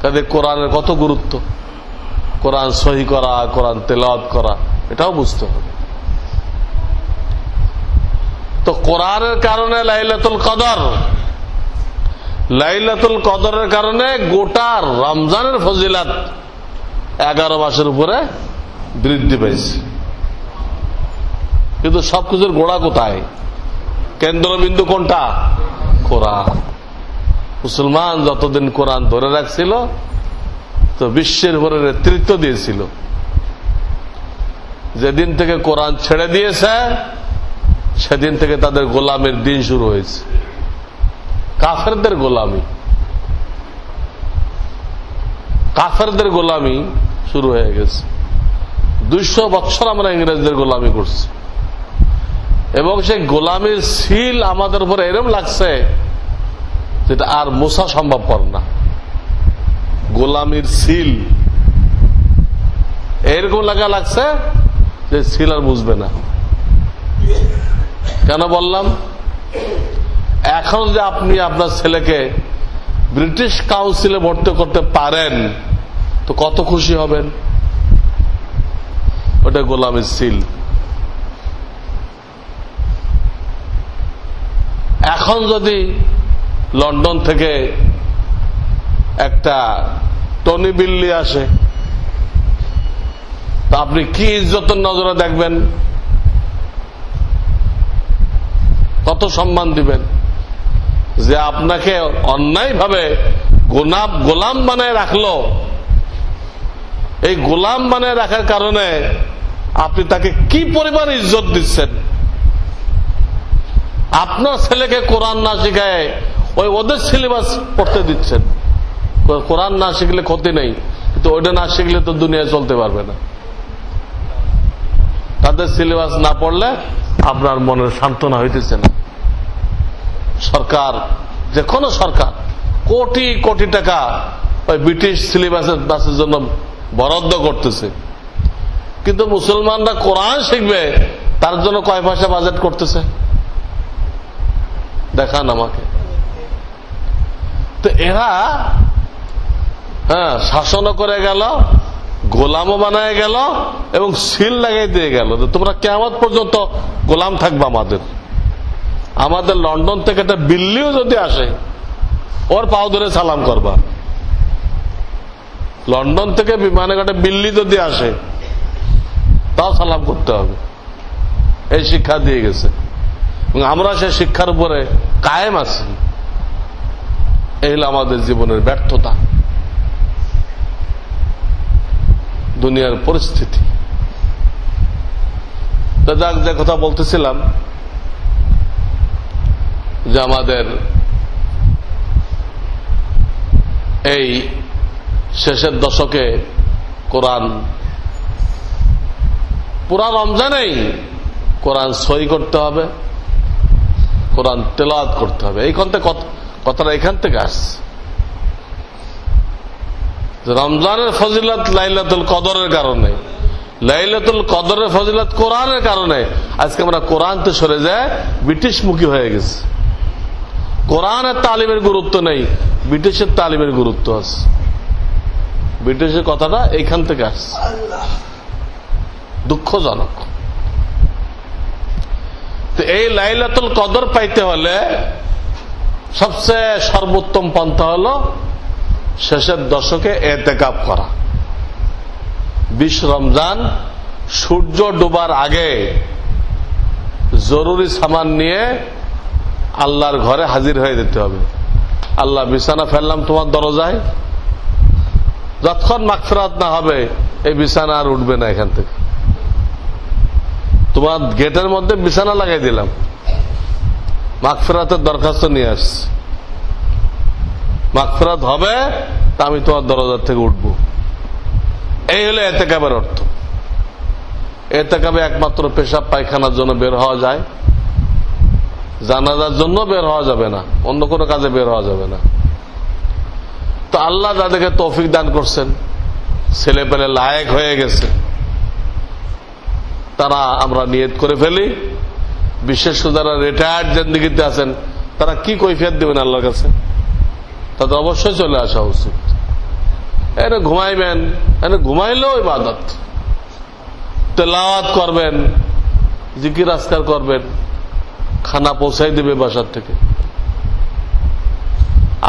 কাজে কোরআনের কত গুরুত্ব, কোরআন সহি করা, কোরআন তেলাওয়াত করা, এটাও বুঝতে হবে। তো কোরআনের কারণে লাইলাতুল কদর, লাইলাতুল কদরের কারণে গোটা রমজানের ফজিলত 11 মাসের উপরে বৃদ্ধি পেয়েছে। কিন্তু সবকিছুর গোড়া কোথায়? কেন্দ্রবিন্দু কোনটা? কোরআন। মুসলমান যতদিন কোরআন ধরে রাখছিল তো বিশ্বের উপরে নেতৃত্ব দিয়েছিল। যেদিন থেকে কোরআন ছেড়ে দিয়েছে সেদিন থেকে তাদের গোলামের দিন শুরু হয়েছে, কাফেরদের গোলামি, কাফেরদের গোলামি শুরু হয়ে গেছে। 200 বছর আমরা ইংরেজদের গোলামি করছি এবং সেই গোলামির সিল আমাদের উপরে এরকম লাগছে যেটা আর মোছা সম্ভবপর না। গোলামির সিল এরকম লাগছে যে সিল আর বুঝবে না। কেন বললাম? এখন যে আপনি আপনার ছেলেকে ব্রিটিশ কাউন্সিলে ভর্তি করতে পারেন তো কত খুশি হবেন। ওটা গোলামের সিল। এখন যদি লন্ডন থেকে একটা টনি বিল্লি আসে তা আপনি কি ইজ্জতের নজরে দেখবেন, কত সম্মান দিবেন। যে আপনাকে অন্যায়ভাবে গোলাম বানায় রাখলো, এই গোলাম বানায় রাখার কারণে আপনি তাকে কি পরিমাণ ইজ্জত দিচ্ছেন। আপনার ছেলেকে কোরআন না শিখায় ওদের সিলেবাস পড়তে দিচ্ছেন। কোরআন না শিখলে ক্ষতি নেই, কিন্তু ওইটা না শিখলে তো দুনিয়ায় চলতে পারবে না। তাদের সিলেবাস না পড়লে আপনার মনের সান্ত্বনা হইতেছে না। সরকার, যে কোনো সরকার কোটি কোটি টাকা ওই ব্রিটিশ সিলেবাসের জন্য বরাদ্দ করতেছে, কিন্তু মুসলমানরা কোরআন শিখবে তার জন্য কয় পয়সা বাজেট করতেছে দেখান আমাকে। তো এরা শাসনও করে গেল, গোলামও বানায় গেল এবং সিল লাগাই দিয়ে গেল তোমরা কিয়ামত পর্যন্ত গোলাম থাকবে আমাদের। আমাদের লন্ডন থেকে একটা বিল্লিও যদি আসে ওর পাও ধরে সালাম করবা। লন্ডন থেকে বিমানে একটা বিল্লি যদি আসে তাও সালাম করতে হবে। এই শিক্ষা দিয়ে গেছে এবং আমরা সেই শিক্ষার উপরে কায়েম আছি। এই হলো আমাদের জীবনের ব্যর্থতা, দুনিয়ার পরিস্থিতি। যে কথা বলতেছিলাম যে আমাদের এই শেষের দশকে কোরআন পুরা রমজানেই কোরআন সই করতে হবে, কোরআন তেলাওয়াত করতে হবে। এই কথাটা এখান থেকে আসছে। রমজানের ফজিলত লাইলাতুল কদরের কারণে, লাইলাতুল কদরের ফজিলত কোরআনের কারণে আজকে আমরা কোরআন তো সরে যায় ব্রিটিশ মুখী হয়ে গেছে। কোরআনের তালিমের গুরুত্ব নেই, ব্রিটিশের তালিমের গুরুত্ব আছে। ব্রিটিশের কথাটা এইখান থেকে আসছে, দুঃখজনক। তো এই লাইলাতুল কদর পাইতে হলে সবচেয়ে সর্বোত্তম পন্থা হলো শেষের দশকে এতেকাফ করা। 20 রমজান সূর্য ডোবার আগে জরুরি সামান নিয়ে আল্লাহর ঘরে হাজির হয়ে যেতে হবে। আল্লাহ, বিছানা ফেললাম তোমার দরজায়, যতক্ষণ মাগফিরাত না হবে এই বিছানা আর উঠবে না এখান থেকে। তোমার গেটের মধ্যে বিছানা লাগাই দিলাম, মাগফিরাতের দরখাস্ত নিয়ে আসছি, মাগফিরাত হবে তা আমি তোমার দরজার থেকে উঠবো। এই হলো এতেকাবের অর্থ। এতেকাবে একমাত্র পেশাব পায়খানার জন্য বের হওয়া যায়, জানাজার জন্য বের হওয়া যাবে না, অন্য কোনো কাজে বের হওয়া যাবে না। তো আল্লাহ যাদেরকে তৌফিক দান করছেন, ছেলে পেলে লায়েক হয়ে গেছে, তারা আমরা নিয়ত করে ফেলি, বিশেষ করে যারা রিটায়ার্ড জিন্দেগিতে আছেন তারা কি কৈফিয়ত দিবেন আল্লাহর কাছে, তাদের অবশ্যই চলে আসা উচিত। এনে ঘুমাইবেন, এনে ঘুমাইলেও ইবাদত, তেলাওয়াত করবেন, জিকির আজকার করবেন, খানা পৌঁছাই দিবে বাসার থেকে।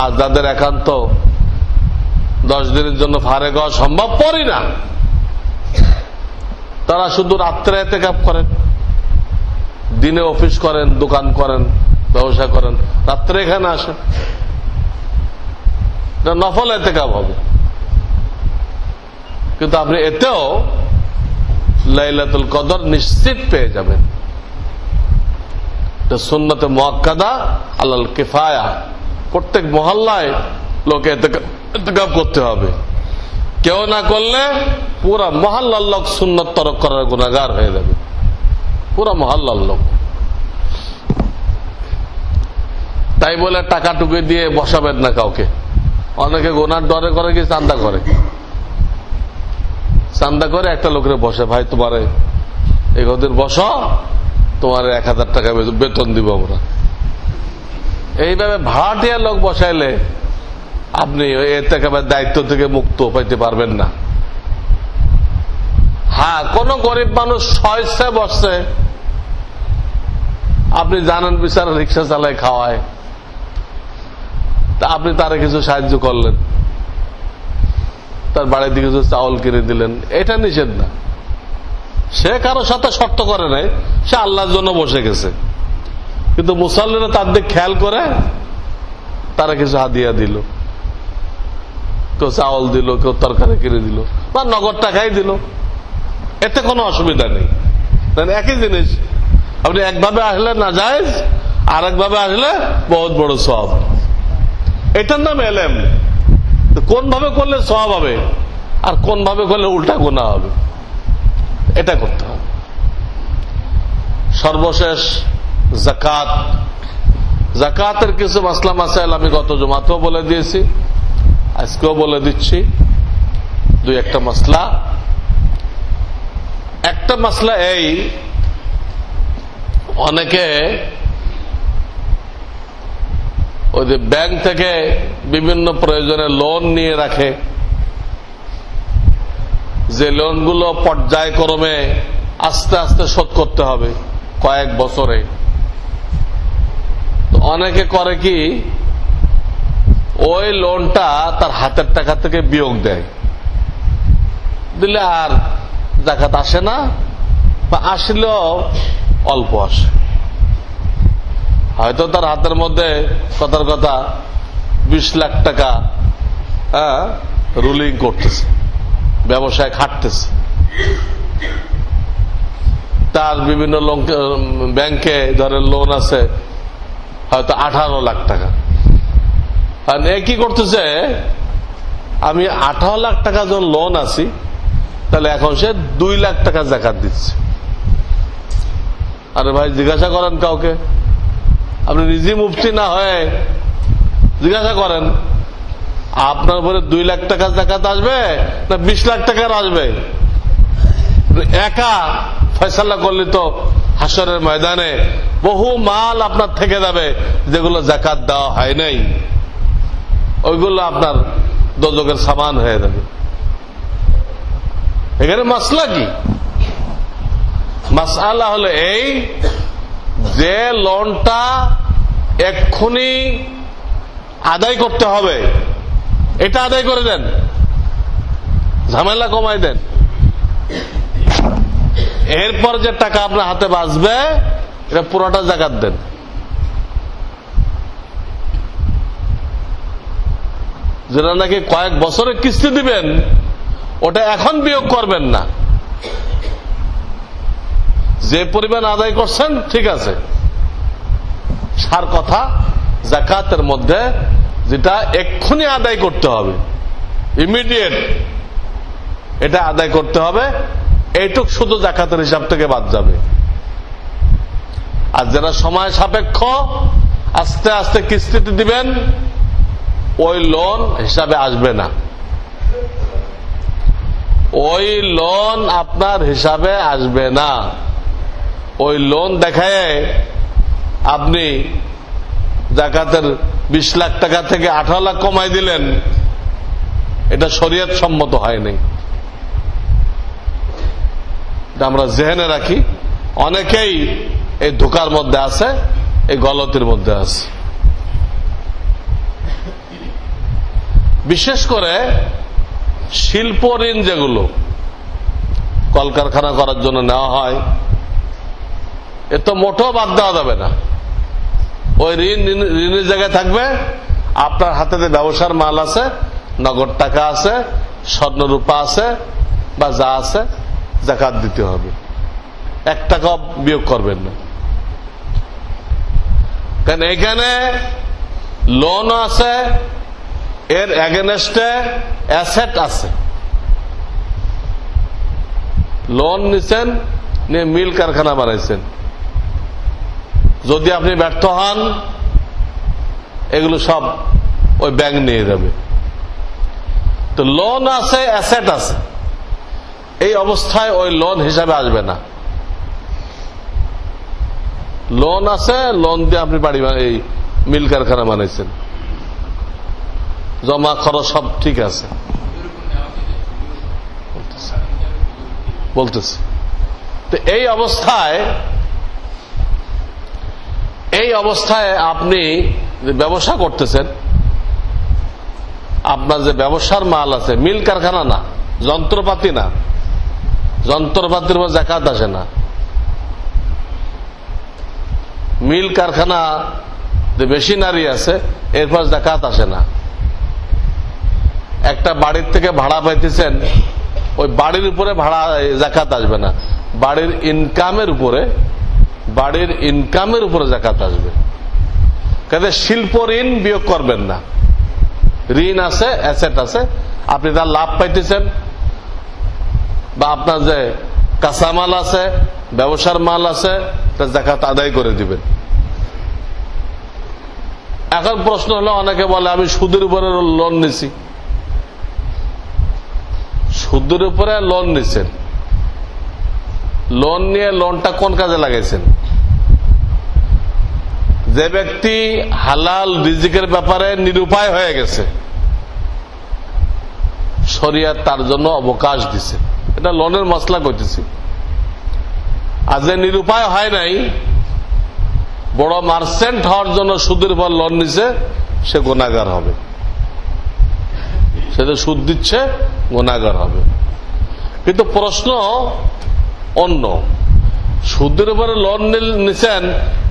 আর যাদের একান্ত 10 দিনের জন্য ফারেক হওয়া সম্ভবপরই না, তারা শুধু রাত্রে ইতিকাফ করেন, দিনে অফিস করেন, দোকান করেন, ব্যবসা করেন, রাত্রে এখানে আসেন, নফল ইতিকাফ হবে। কিন্তু আপনি এতেও লাইলাতুল কদর নিশ্চিত পেয়ে যাবেন। সুন্নতে মুআক্কাদা আলাল কিফায়া, প্রত্যেক মহল্লায় লোকে ইতিকাফ করতে হবে। কেউ না করলে পুরা মহল্লার লোক সুন্নত তরক করার গুনাহগার হয়ে যাবে, পুরা মহল্লার লোক। তাই বলে টাকা টুকি দিয়ে বসাবেন না কাউকে। অনেকে গুনার ডরে করে কি চান্দা করে, চান্দা করে একটা লোকের বসে, ভাই তোমারে এই কদিন বসো, তোমার 1000 টাকা বেতন দিব আমরা। এইভাবে ভাড়াটিয়া লোক বসাইলে আপনি ইতিকাফের দায়িত্ব থেকে মুক্ত পাইতে পারবেন না। হ্যাঁ, কোন গরিব মানুষ স্বেচ্ছায় বসছে, আপনি জানেন বিচারা রিক্সা চালায় খাওয়ায়, তা আপনি তারে কিছু সাহায্য করলেন, তার বাড়ির দিকে কিছু চাউল কিনে দিলেন, এটা নিষেধ না। সে কারোর সাথে শর্ত করে নাই, সে আল্লাহর জন্য বসে গেছে। কিন্তু মুসল্লিরা তার দিকে খেয়াল করে তারা কিছু হাদিয়া দিল, কেউ চাউল দিল, কেউ তরকারি কিনে দিল, বা নগদ টাকাই দিল, এতে কোনো অসুবিধা নেই। একই জিনিস, আপনি একভাবে আসলে না জায়েজ, আর একভাবে আসলে বহুত বড় সওয়াব। এটার নাম এলেম। কোন ভাবে করলে সওয়াব হবে আর কোন ভাবে করলে উল্টা গুনাহ হবে, এটা করতে হবে। সর্বশেষ যাকাত। যাকাতের কিছু মাসলা মাসাইল আমি গত জুমাতেও বলে দিয়েছি, আজকেও বলে দিচ্ছি। 2-1টা মাসলা। একটা মাসলা এই, অনেকে ওই যে ব্যাংক থেকে বিভিন্ন প্রয়োজনে লোন নিয়ে রাখে, যে লোনগুলো পর্যায়ক্রমে আস্তে আস্তে শোধ করতে হবে কয়েক বছরে। অনেকে করে কি, ওই লোনটা তার হাতের টাকা থেকে বিয়োগ দেয়, দিলে আর যাকাত আসে না, বা আসলেও অল্প আসে। হয়তো তার হাতের মধ্যে কথার কথা 20 লাখ টাকা রুলিং করতেছে, ব্যবসায় খাটতেছে, তার বিভিন্ন ব্যাংকে ধরেন লোন আছে হয়তো 18 লাখ টাকা। আর কি করতেছে, আমি 18 লাখ টাকা যখন লোন আছি, তাহলে এখন সে 2 লাখ টাকা যাকাত দিচ্ছে। আরে ভাই, জিজ্ঞাসা করেন কাউকে, আপনি নিজে মুফতি না হয়ে জিজ্ঞাসা করেন, আপনার উপরে 2 লাখ টাকা যাকাত আসবে না 20 লাখ টাকার আসবে? একা ফয়সালা করলে তো হাসরের ময়দানে বহু মাল আপনার থেকে যাবে, যেগুলো যাকাত দেওয়া হয় নাই, ওইগুলো আপনার দোজখের সামান হয়ে যাবে। এখানে মাসলা কি? মাসআলা হলো এই, যে লোনটা এক্ষুনি আদায় করতে হবে, এটা আদায় করে দেন, ঝামেলা কমাই দেন। এরপর যে টাকা আপনার হাতে বাঁচবে, এটা পুরোটা যাকাত দেন। যেটা নাকি কয়েক বছরের কিস্তি দিবেন, ওটা এখন বিয়োগ করবেন না। যে পরিমাণ আদায় করছেন ঠিক আছে, সার কথা যাকাতের মধ্যে যেটা এক্ষুনি আদায় করতে হবে, ইমিডিয়েট এটা আদায় করতে হবে, এইটুক শুধু যাকাতের হিসাব থেকে বাদ যাবে। আর যারা সময় সাপেক্ষ আস্তে আস্তে কিস্তিতে দিবেন, ওই লোন হিসাবে আসবে না, ওই লোন আপনার হিসাবে আসবে না। ওই লোন দেখায় আপনি জাকাতের 20 লাখ টাকা থেকে 18 লাখ কমাই দিলেন, এটা শরীয়ত সম্মত হয়নি। আমরা জেহেনে রাখি, অনেকেই এই ধোকার মধ্যে আছে, এই গলতির মধ্যে আছে। বিশেষ করে শিল্প ঋণ যেগুলো কলকারখানা করার জন্য নেওয়া হয়, এ তো মোটেও বাদ দেওয়া যাবে না। ওই ঋণের জায়গায় থাকবে আপনার হাতে যে ব্যবসার মাল আছে, নগদ টাকা আছে, স্বর্ণ রূপা আছে, বা যা আছে, যাকাত দিতে হবে। 1 টাকা বিয়োগ করবেন না, কারণ এখানে লোন আছে, এর এগেনস্টে অ্যাসেট আছে। লোন নিছেন, নিয়ে মিল কারখানা বানাইছেন, যদি আপনি ব্যর্থ হন এগুলো সব ওই ব্যাংক নিয়ে যাবে। তো লোন আছে, অ্যাসেট আছে, এই অবস্থায় ওই লোন হিসাবে আসবে না। লোন আছে, লোন দিয়ে আপনি বাড়ি এই মিল কারখানা বানাইছেন, জমা খরচ সব ঠিক আছে বলতেছে। তো এই অবস্থায় আপনি যে ব্যবসা করতেছেন, আপনার যে ব্যবসার মাল আছে, মিল কারখানা না, যন্ত্রপাতি না, যন্ত্রপাতির উপর যাকাত আসে না। মিল কারখানা যে মেশিনারি আছে, এরপর যাকাত আসে না। একটা বাড়ির থেকে ভাড়া পাইতেছেন, ওই বাড়ির উপরে ভাড়া যাকাত আসবে না, বাড়ির ইনকামের উপরে যাকাত আসবে। কাজে শিল্প ঋণ বিয়োগ করবেন না। ঋণ আছে, অ্যাসেট আছে, আপনি তার লাভ পাইতেছেন, বা আপনার যে কাঁচামাল আছে, ব্যবসার মাল আছে, তার যাকাত আদায় করে দিবেন। এখন প্রশ্ন হলো, অনেকে বলে আমি সুদের উপরে লোন নিছি। সুদের উপরে লোন নিছেন, লোন নিয়ে লোনটা কোন কাজে লাগাইছেন? যে ব্যক্তি হালাল রিজিকের ব্যাপারে নিরুপায় হয়ে গেছে, শরিয়ত তার জন্য অবকাশ দিছে। এটা লোনের মসলা কইতেছি। আর যে নিরুপায় হয় নাই, বড় মার্চেন্ট হওয়ার জন্য সুদের উপর লোন নিছে, সে গুনাহগার হবে। সে তো সুদ দিচ্ছে, গুনাহগার হবে। কিন্তু প্রশ্ন অন্য, সুদের উপরে লোন নিছেন,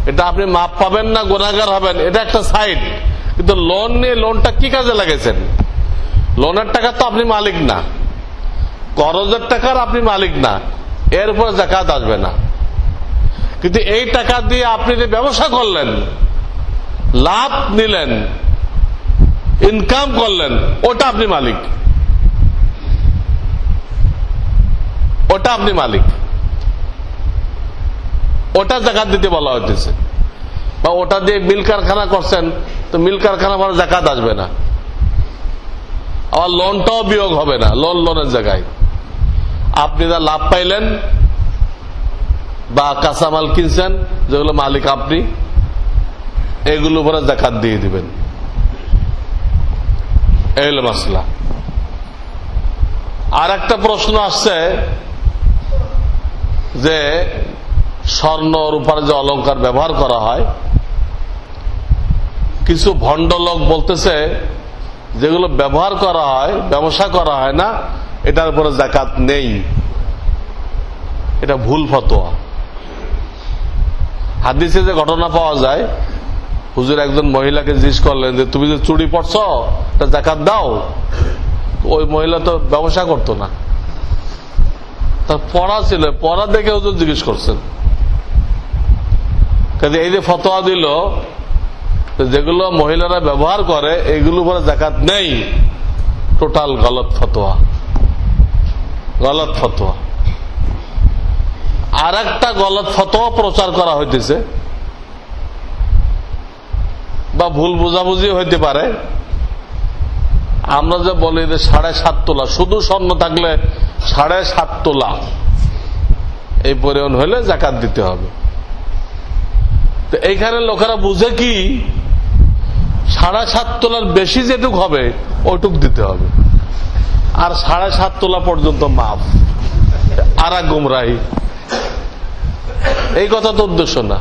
এটা আপনি মাপ পাবেন না, গুনাহগার হবেন, এটা একটা সাইড। কিন্তু লোন নিয়ে লোনটা কি কাজে লাগাইছেন? লোনের টাকা তো আপনি মালিক না, করজের টাকার আপনি মালিক না, এর উপর যাকাত আসবে না। কিন্তু এই টাকা দিয়ে আপনি যে ব্যবসা করলেন, লাভ নিলেন, ইনকাম করলেন, ওটা আপনি মালিক, ওটা আপনি মালিক, ওটা যাকাত দিতে বলা হইতেছে। বা ওটা দিয়ে মিল কারখানা করছেন, তো মিল কারখানা মানে যাকাত আসবে না। আবার লোনটাও বিয়োগ হবে না, লোনের জায়গায় আপনি যা লাভ পাইলেন বা কাঁচামাল কিনছেন, যেগুলো মালিক আপনি, এগুলো উপরে যাকাত দিয়ে দিবেন। এই হলো মাসলা। আর একটা প্রশ্ন আসছে যে স্বর্ণ রূপার যে অলংকার ব্যবহার করা হয়, কিছু ভণ্ড লোক বলতেছে যেগুলো ব্যবহার করা হয়, ব্যবসা করা হয় না, এটার উপরে যাকাত নেই। এটা ভুল ফতোয়া। হাদিসে যে ঘটনা পাওয়া যায়, হুজুর একজন মহিলাকে জিজ্ঞেস করলেন যে তুমি যে চুড়ি পড়ছ, তা যাকাত দাও। ওই মহিলা তো ব্যবসা করতো না, তার পড়া ছিল, পড়া দেখে হুজুর জিজ্ঞেস করছেন। কাজে এই যে ফতোয়া দিল, যেগুলো মহিলারা ব্যবহার করে এগুলো উপরে যাকাত নেই, টোটাল গলত ফতোয়া, গলত ফতোয়া। আর একটা গলত ফতোয়া প্রচার করা হইতেছে, বা ভুল বুঝাবুঝি হইতে পারে, আমরা যে বলি যে 7.5 তোলা, শুধু স্বর্ণ থাকলে 7.5 তোলা এই পরিমাণ হলে যাকাত দিতে হবে। তো এইখানে লোকেরা বুঝে কি 7.5 তোলার বেশি যেটুক হবে ওইটুক দিতে হবে, আর 7.5 তোলা পর্যন্ত মাফ। আর এক গুমরাহি। এই কথা তো উদ্দেশ্য না।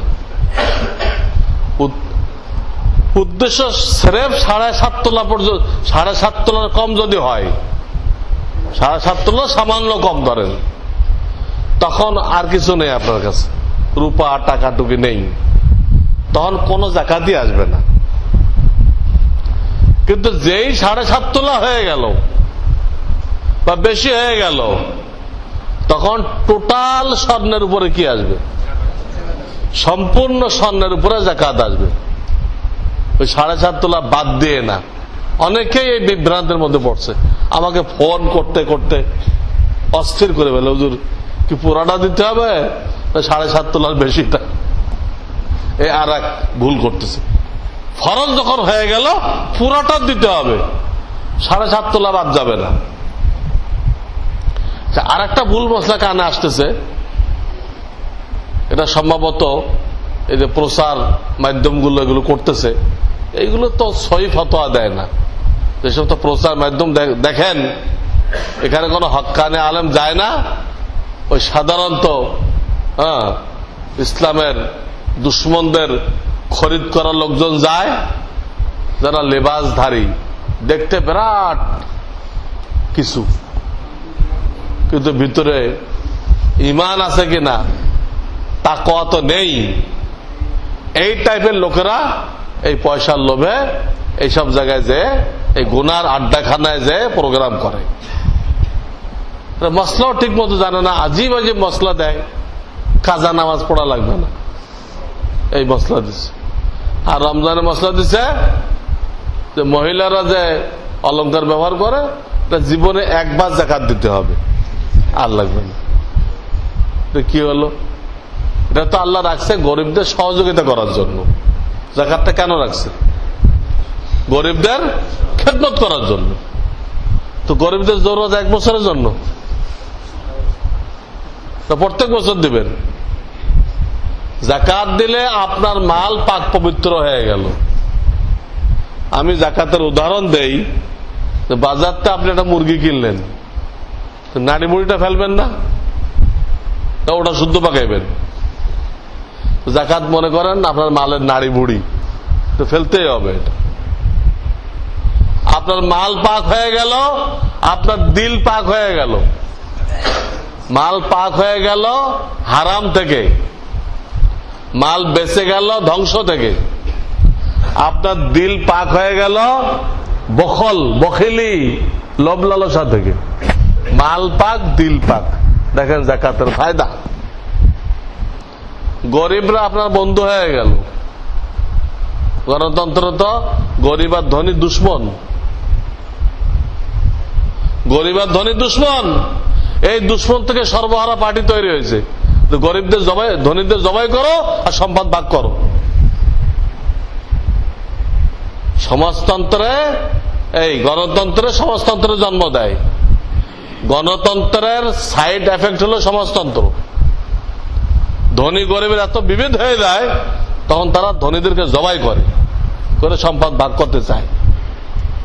উদ্দেশ্য স্রেফ 7.5 তোলা পর্যন্ত, 7.5 তোলার কম যদি হয়, 7.5 তোলা সামান্য কম ধরেন, তখন আর কিছু নেই আপনার কাছে, রূপা টাকা টুকি নেই, তখন কোনো যাকাতই আসবে না। কিন্তু যেই 7.5 তোলা হয়ে গেল বা বেশি হয়ে গেল, তখন টোটাল স্বর্ণের উপরে কি আসবে? সম্পূর্ণ স্বর্ণের উপরে যাকাত আসবে, ওই 7.5 তোলা বাদ দিয়ে না। অনেকেই এই বিভ্রান্তের মধ্যে পড়ছে, আমাকে ফোন করতে করতে অস্থির করে ফেলে, হুজুর কি পুরাটা দিতে হবে 7.5 তোলার বেশিটা? এই আর এক ভুল করতেছে। ফরজ যখন হয়ে গেল পুরাটা দিতে হবে, 7.5 তোলা বাদ যাবে না। আর একটা ভুল মশলা কানে আসতেছে, এটা সম্ভবত এই যে প্রচার মাধ্যমগুলো এগুলো করতেছে, এইগুলো তো সহি ফতোয়া দেয় না। যেসব তো প্রচার মাধ্যম দেখেন, এখানে কোনো হক্কানে আলেম যায় না, ওই সাধারণত ইসলামের দুশ্মনদের খরিদ করার লোকজন যায়, যারা লেবাসধারী, দেখতে বিরাট কিছু, কিন্তু ভিতরে ঈমান আছে কিনা তাকওয়া তো নেই। এই টাইপের লোকেরা এই পয়সার লোভে এইসব জায়গায় যে এই গুনার আড্ডাখানায় যে প্রোগ্রাম করে, মশলাও ঠিক মতো জানে না, আজিব আজিব মশলা দেয়। কাজা নামাজ পড়া লাগবে না, এই মশলা দিচ্ছে। আর রমজানের মশলা দিচ্ছে যে মহিলারা যে অলংকার ব্যবহার করে, জীবনে একবার যাকাত দিতে হবে, আর লাগবে না। কি হলো? এটা তো আল্লাহ রাখছে গরিবদের সহযোগিতা করার জন্য। যাকাতটা কেন রাখছে? গরিবদের খেদমত করার জন্য। তো গরিবদের জরুরত 1 বছরের জন্য, তো প্রত্যেক বছর দিবেন। যাকাত দিলে আপনার মাল পাক পবিত্র হয়ে গেল। আমি যাকাতের উদাহরণ দেই, বাজারতে আপনি একটা মুরগি কিনলেন, নাড়ি মুড়িটা ফেলবেন না, তা ওটা শুদ্ধ পাকাইবেন। যাকাত মনে করেন আপনার মালের নাড়ি মুড়ি, তো ফেলতেই হবে। এটা আপনার মাল পাক হয়ে গেল, আপনার দিল পাক হয়ে গেল। মাল পাক হয়ে গেল হারাম থেকে, মাল বেঁচে গেল ধ্বংস থেকে। আপনার দিল পাক হয়ে গেল বখিলি লোভ লালসা থেকে। মাল পাক, দিল পাক। দেখেন যাকাতের ফায়দা। গরিবরা আপনার বন্ধু হয়ে গেল। গণতন্ত্র তো গরিব আর ধনী দুশ্মন, গরিব আর ধনী দুশ্মন। এই দুশ্মন থেকে সর্বহারা পার্টি তৈরি হয়েছে। গরিবদের জবাই, ধনীদের জবাই করো আর সম্পদ ভাগ করো। সমাজতন্ত্রে, এই গণতন্ত্রে সমাজতন্ত্রের জন্ম দেয়। গণতন্ত্রের সাইড এফেক্ট হলো সমাজতন্ত্র। ধনী গরিবের এত বিভেদ হয়ে যায়, তখন তারা ধনীদেরকে জবাই করে সম্পদ ভাগ করতে চায়।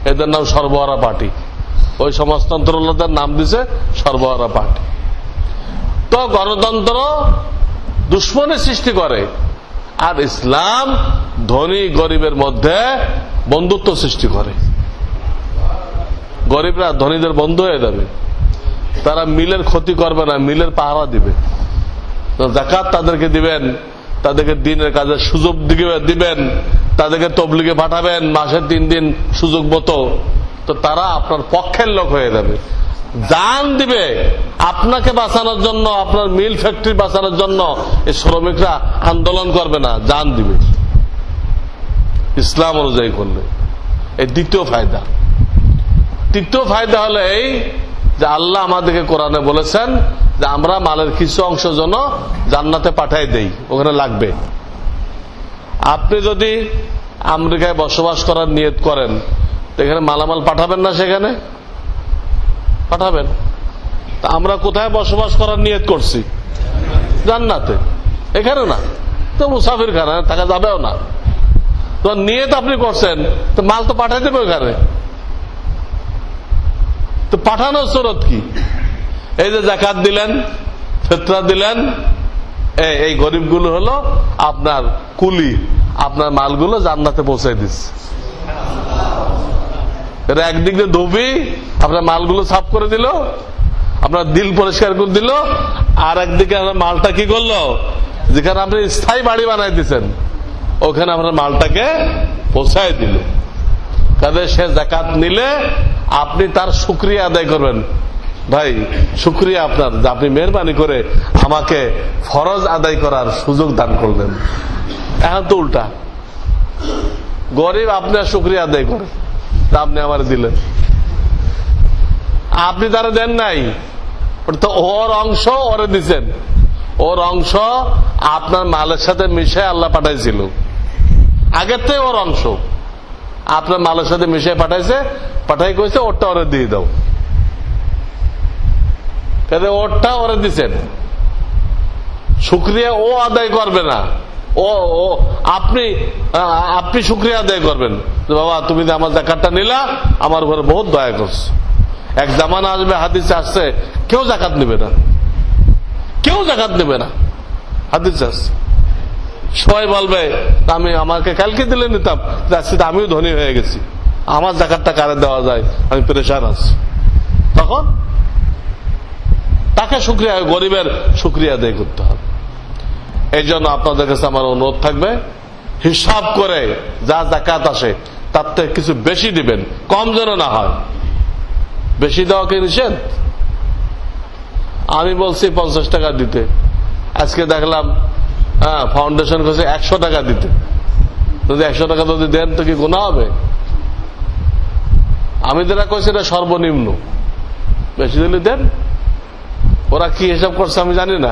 এদের নাম সর্বহারা পার্টি। ওই সমাজতন্ত্রদের নাম দিছে সর্বহারা পার্টি। তো গণতন্ত্র দুশ্মনের সৃষ্টি করে, আর ইসলাম ধনী গরিবের মধ্যে বন্ধুত্ব সৃষ্টি করে। গরিবরা ধনীদের বন্ধু হয়ে যাবে, তারা মিলের ক্ষতি করবে না, মিলের পাহারা দিবে। যাকাত তাদেরকে দিবেন, তাদেরকে দিনের কাজে সুযোগ দিবেন, তাদেরকে তবলিগে পাঠাবেন মাসে 3 দিন সুযোগ মতো, তো তারা আপনার পক্ষের লোক হয়ে যাবে। জান দিবে আপনাকে বাঁচানোর জন্য, আপনার মিল ফ্যাক্টরি বাঁচানোর জন্য। এই শ্রমিকরা আন্দোলন করবে না, জান দিবে ইসলাম অনুযায়ী করলে। এই দ্বিতীয় ফায়দা। তৃতীয় ফায়দা হলো এই যে আল্লাহ আমাদেরকে কোরআনে বলেছেন যে আমরা মালের কিছু অংশ যেন জান্নাতে পাঠাই দেই, ওখানে লাগবে। আপনি যদি আমেরিকায় বসবাস করার নিয়ত করেন, এখানে মালামাল পাঠাবেন না, সেখানে পাঠাবেন। তা আমরা কোথায় বসবাস করার নিয়ত করছি? জান্নাতে। এখানে না তো মুসাফির খানা থাকা যাবেও না। তো নিয়ত আপনি করছেন, তো মাল তো পাঠাই দেবে ওখানে। তো পাঠানোর সুরত কি? এই যে যাকাত দিলেন, ফিতরা দিলেন, এই গরিবগুলো হলো আপনার কুলি, আপনার মালগুলো জান্নাতে পৌঁছাই দিচ্ছে। এটা একদিক দিয়ে ধুবি আপনার মালগুলো সাফ করে দিল, আপনার দিল পরিষ্কার করে দিল, আর একদিকে মালটা কি করলো, যেখানে আপনি স্থায়ী বাড়ি বানাই দিচ্ছেন ওখানে আপনার মালটাকে পৌঁছাই দিল। কাজে সে যাকাত নিলে আপনি তার শুকরিয়া আদায় করবেন, ভাই শুকরিয়া আপনার যে আপনি মেহরবানি করে আমাকে ফরজ আদায় করার সুযোগ দান করলেন। এখন তো উল্টা, গরিব আপনার শুকরিয়া আদায় করে, তা আপনি আমার দিলেন, আপনি তারা দেন নাই, তো ওর অংশ ওরে দিচ্ছেন। ওর অংশ আপনার মালের সাথে মিশে আল্লাহ পাঠাইছিল, আগের থেকে ওর অংশ আপনার মালের সাথে মিশে পাঠাইছে, পাঠাই কইছে ওরটা ওরে দিয়ে দাও। ওরটা ওরে দিচ্ছেন, শুকরিয়া ও আদায় করবে না, ও আপনি শুকরিয়া আদায় করবেন যে বাবা তুমি যে আমার যাকাতটা নিলা, আমার উপরে বহুত দয়া করছো। এক জামানা আসবে, হাদিসে আসছে, কেউ যাকাত নেবে না, কেউ যাকাত নেবে না, হাদিসে আসছে। সবাই বলবে আমি আমাকে কালকে দিলে নিতাম, আজকে আমিও ধনী হয়ে গেছি, আমার যাকাতটা কারে দেওয়া যায়, আমি পেরেশান আছি। তখন তাকে শুকরিয়া, গরিবের শুকরিয়া আদায় করতে হবে। এই জন্য আপনাদের কাছে আমার অনুরোধ থাকবে, হিসাব করে যা যাকাত আসে তার থেকে কিছু বেশি দিবেন, কম যেন না হয়। বেশি দেওয়া কি নিষেধ? আমি বলছি 50 টাকা দিতে, আজকে দেখলাম ফাউন্ডেশন কাছে 100 টাকা দিতে। যদি 100 টাকা যদি দেন তো কি গুনাহ হবে? আমি যেটা কইছি এটা সর্বনিম্ন, বেশি দিলে দেন। ওরা কি হিসাব করছে আমি জানি না,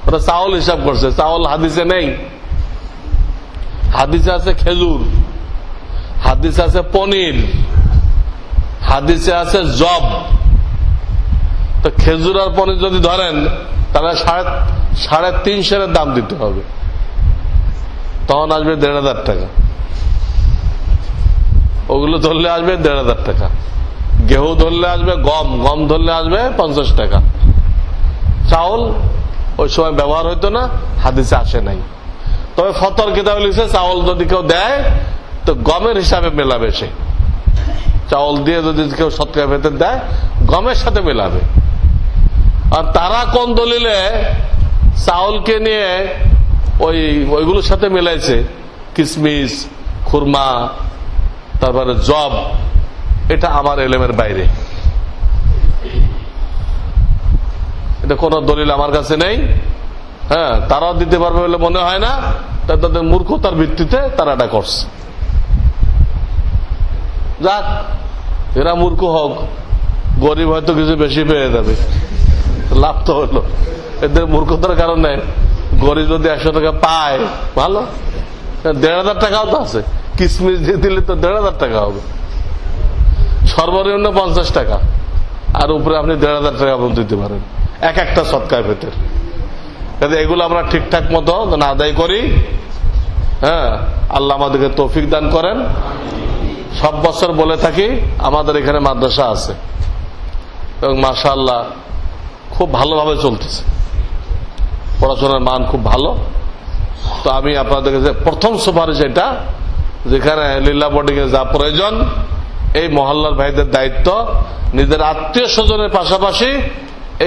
ওরা চাউল হিসাব করছে। চাউল হাদিসে নেই, হাদিসে আছে খেজুর, হাদিসে আছে পনির, হাদিসে আছে জব। তো খেজুর আর পনির যদি ধরেন তাহলে 350 দাম দিতে হবে, তখন আসবে 1500 টাকা। ওগুলো ধরলে আসবে 1500 টাকা। গেহু ধরলে আসবে, গম ধরলে আসবে 50 টাকা। চাউল ওই সময় ব্যবহার হইতো না, হাদিসে আসে নাই। তবে ফতর কিতাবে লিখছে চাউল যদি কেউ দেয় তো গমের হিসাবে মেলাবে, সে চাউল দিয়ে যদি কেউ সৎকার বেতন দেয় গমের সাথে মেলাবে। আর তারা কোন দলিলে চাউলকে নিয়ে ওইগুলোর সাথে মেলাইছে, কিশমিশ, খুরমা, তারপরে জব, এটা আমার এলেমের বাইরে, এটা কোন দলিল আমার কাছে নেই। হ্যাঁ, তারাও দিতে পারবে বলে মনে হয় না, তাদের মূর্খতার ভিত্তিতে তারা এটা করছে। যাক, এরা মূর্খ হোক, গরিব হয়তো কিছু বেশি পেয়ে যাবে, লাভ তো হলো। এদের মূর্খতার কারণে গরিব যদি 100 টাকা পায় ভালো, 1500 টাকাও তো আছে, কিশমিশ দিয়ে দিলে তো 1500 টাকা হবে। সর্বনিম্ন 50 টাকা, আর উপরে আপনি 1500 টাকা দিতে পারেন এক একটা সৎকার পেতে। এগুলো আমরা ঠিকঠাক মতো আদায় করি। হ্যাঁ, আল্লাহ আমাদেরকে তৌফিক দান করেন। সব বছর বলে থাকি আমাদের এখানে মাদ্রাসা আছে এবং মাশাআল্লাহ খুব ভালোভাবে চলতেছে, পড়াশোনার মান খুব ভালো। তো আমি আপনাদেরকে যে প্রথম সুপারিশ এটা, যেখানে লিল্লাহ বোর্ডিং এ যা প্রয়োজন, এই মহল্লার ভাইদের দায়িত্ব নিজের আত্মীয় স্বজনের পাশাপাশি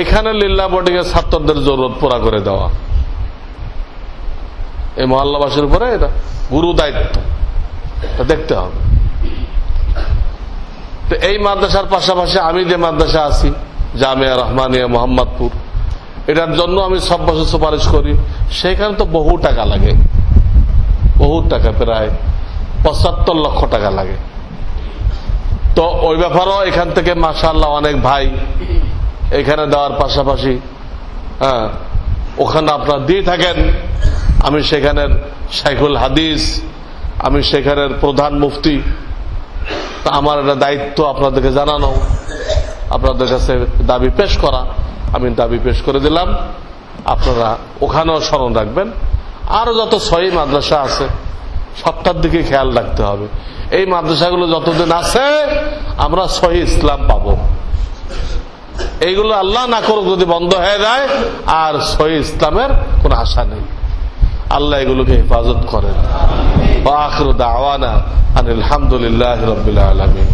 এখানে লিল্লাহ বোর্ডিং এর ছাত্রদের জরুরত পুরা করে দেওয়া, এই মহল্লাবাসীর উপরে এটা গুরু দায়িত্ব, দেখতে হবে। তো এই মাদ্রাসার পাশাপাশি আমি যে মাদ্রাসা আছি জামিয়া রহমানিয়া মোহাম্মদপুর, এটার জন্য আমি সব বছর সুপারিশ করি। সেখানে তো বহু টাকা লাগে, বহু টাকা, প্রায় 75 লক্ষ টাকা লাগে। তো ওই ব্যাপারও এখান থেকে মাশাআল্লাহ অনেক ভাই এখানে দেওয়ার পাশাপাশি ওখানে আপনারা দিয়ে থাকেন। আমি সেখানের শাইখুল হাদিস, আমি সেখানের প্রধান মুফতি, তা আমার এটা দায়িত্ব আপনাদেরকে জানানো, আপনাদের কাছে দাবি পেশ করা। আমি দাবি পেশ করে দিলাম, আপনারা ওখানেও স্মরণ রাখবেন। আরো যত সহি মাদ্রাসা আছে সবটার দিকে খেয়াল রাখতে হবে। এই মাদ্রাসাগুলো যতদিন আছে আমরা সহি ইসলাম পাবো। এইগুলো আল্লাহ না করুক যদি বন্ধ হয়ে যায়, আর সহি ইসলামের কোন আশা নেই। আল্লাহ এগুলোকে হেফাজত করেন। ওয়া আখিরু দাওয়ানা আনিল হামদুলিল্লাহি রাব্বিল আলামিন।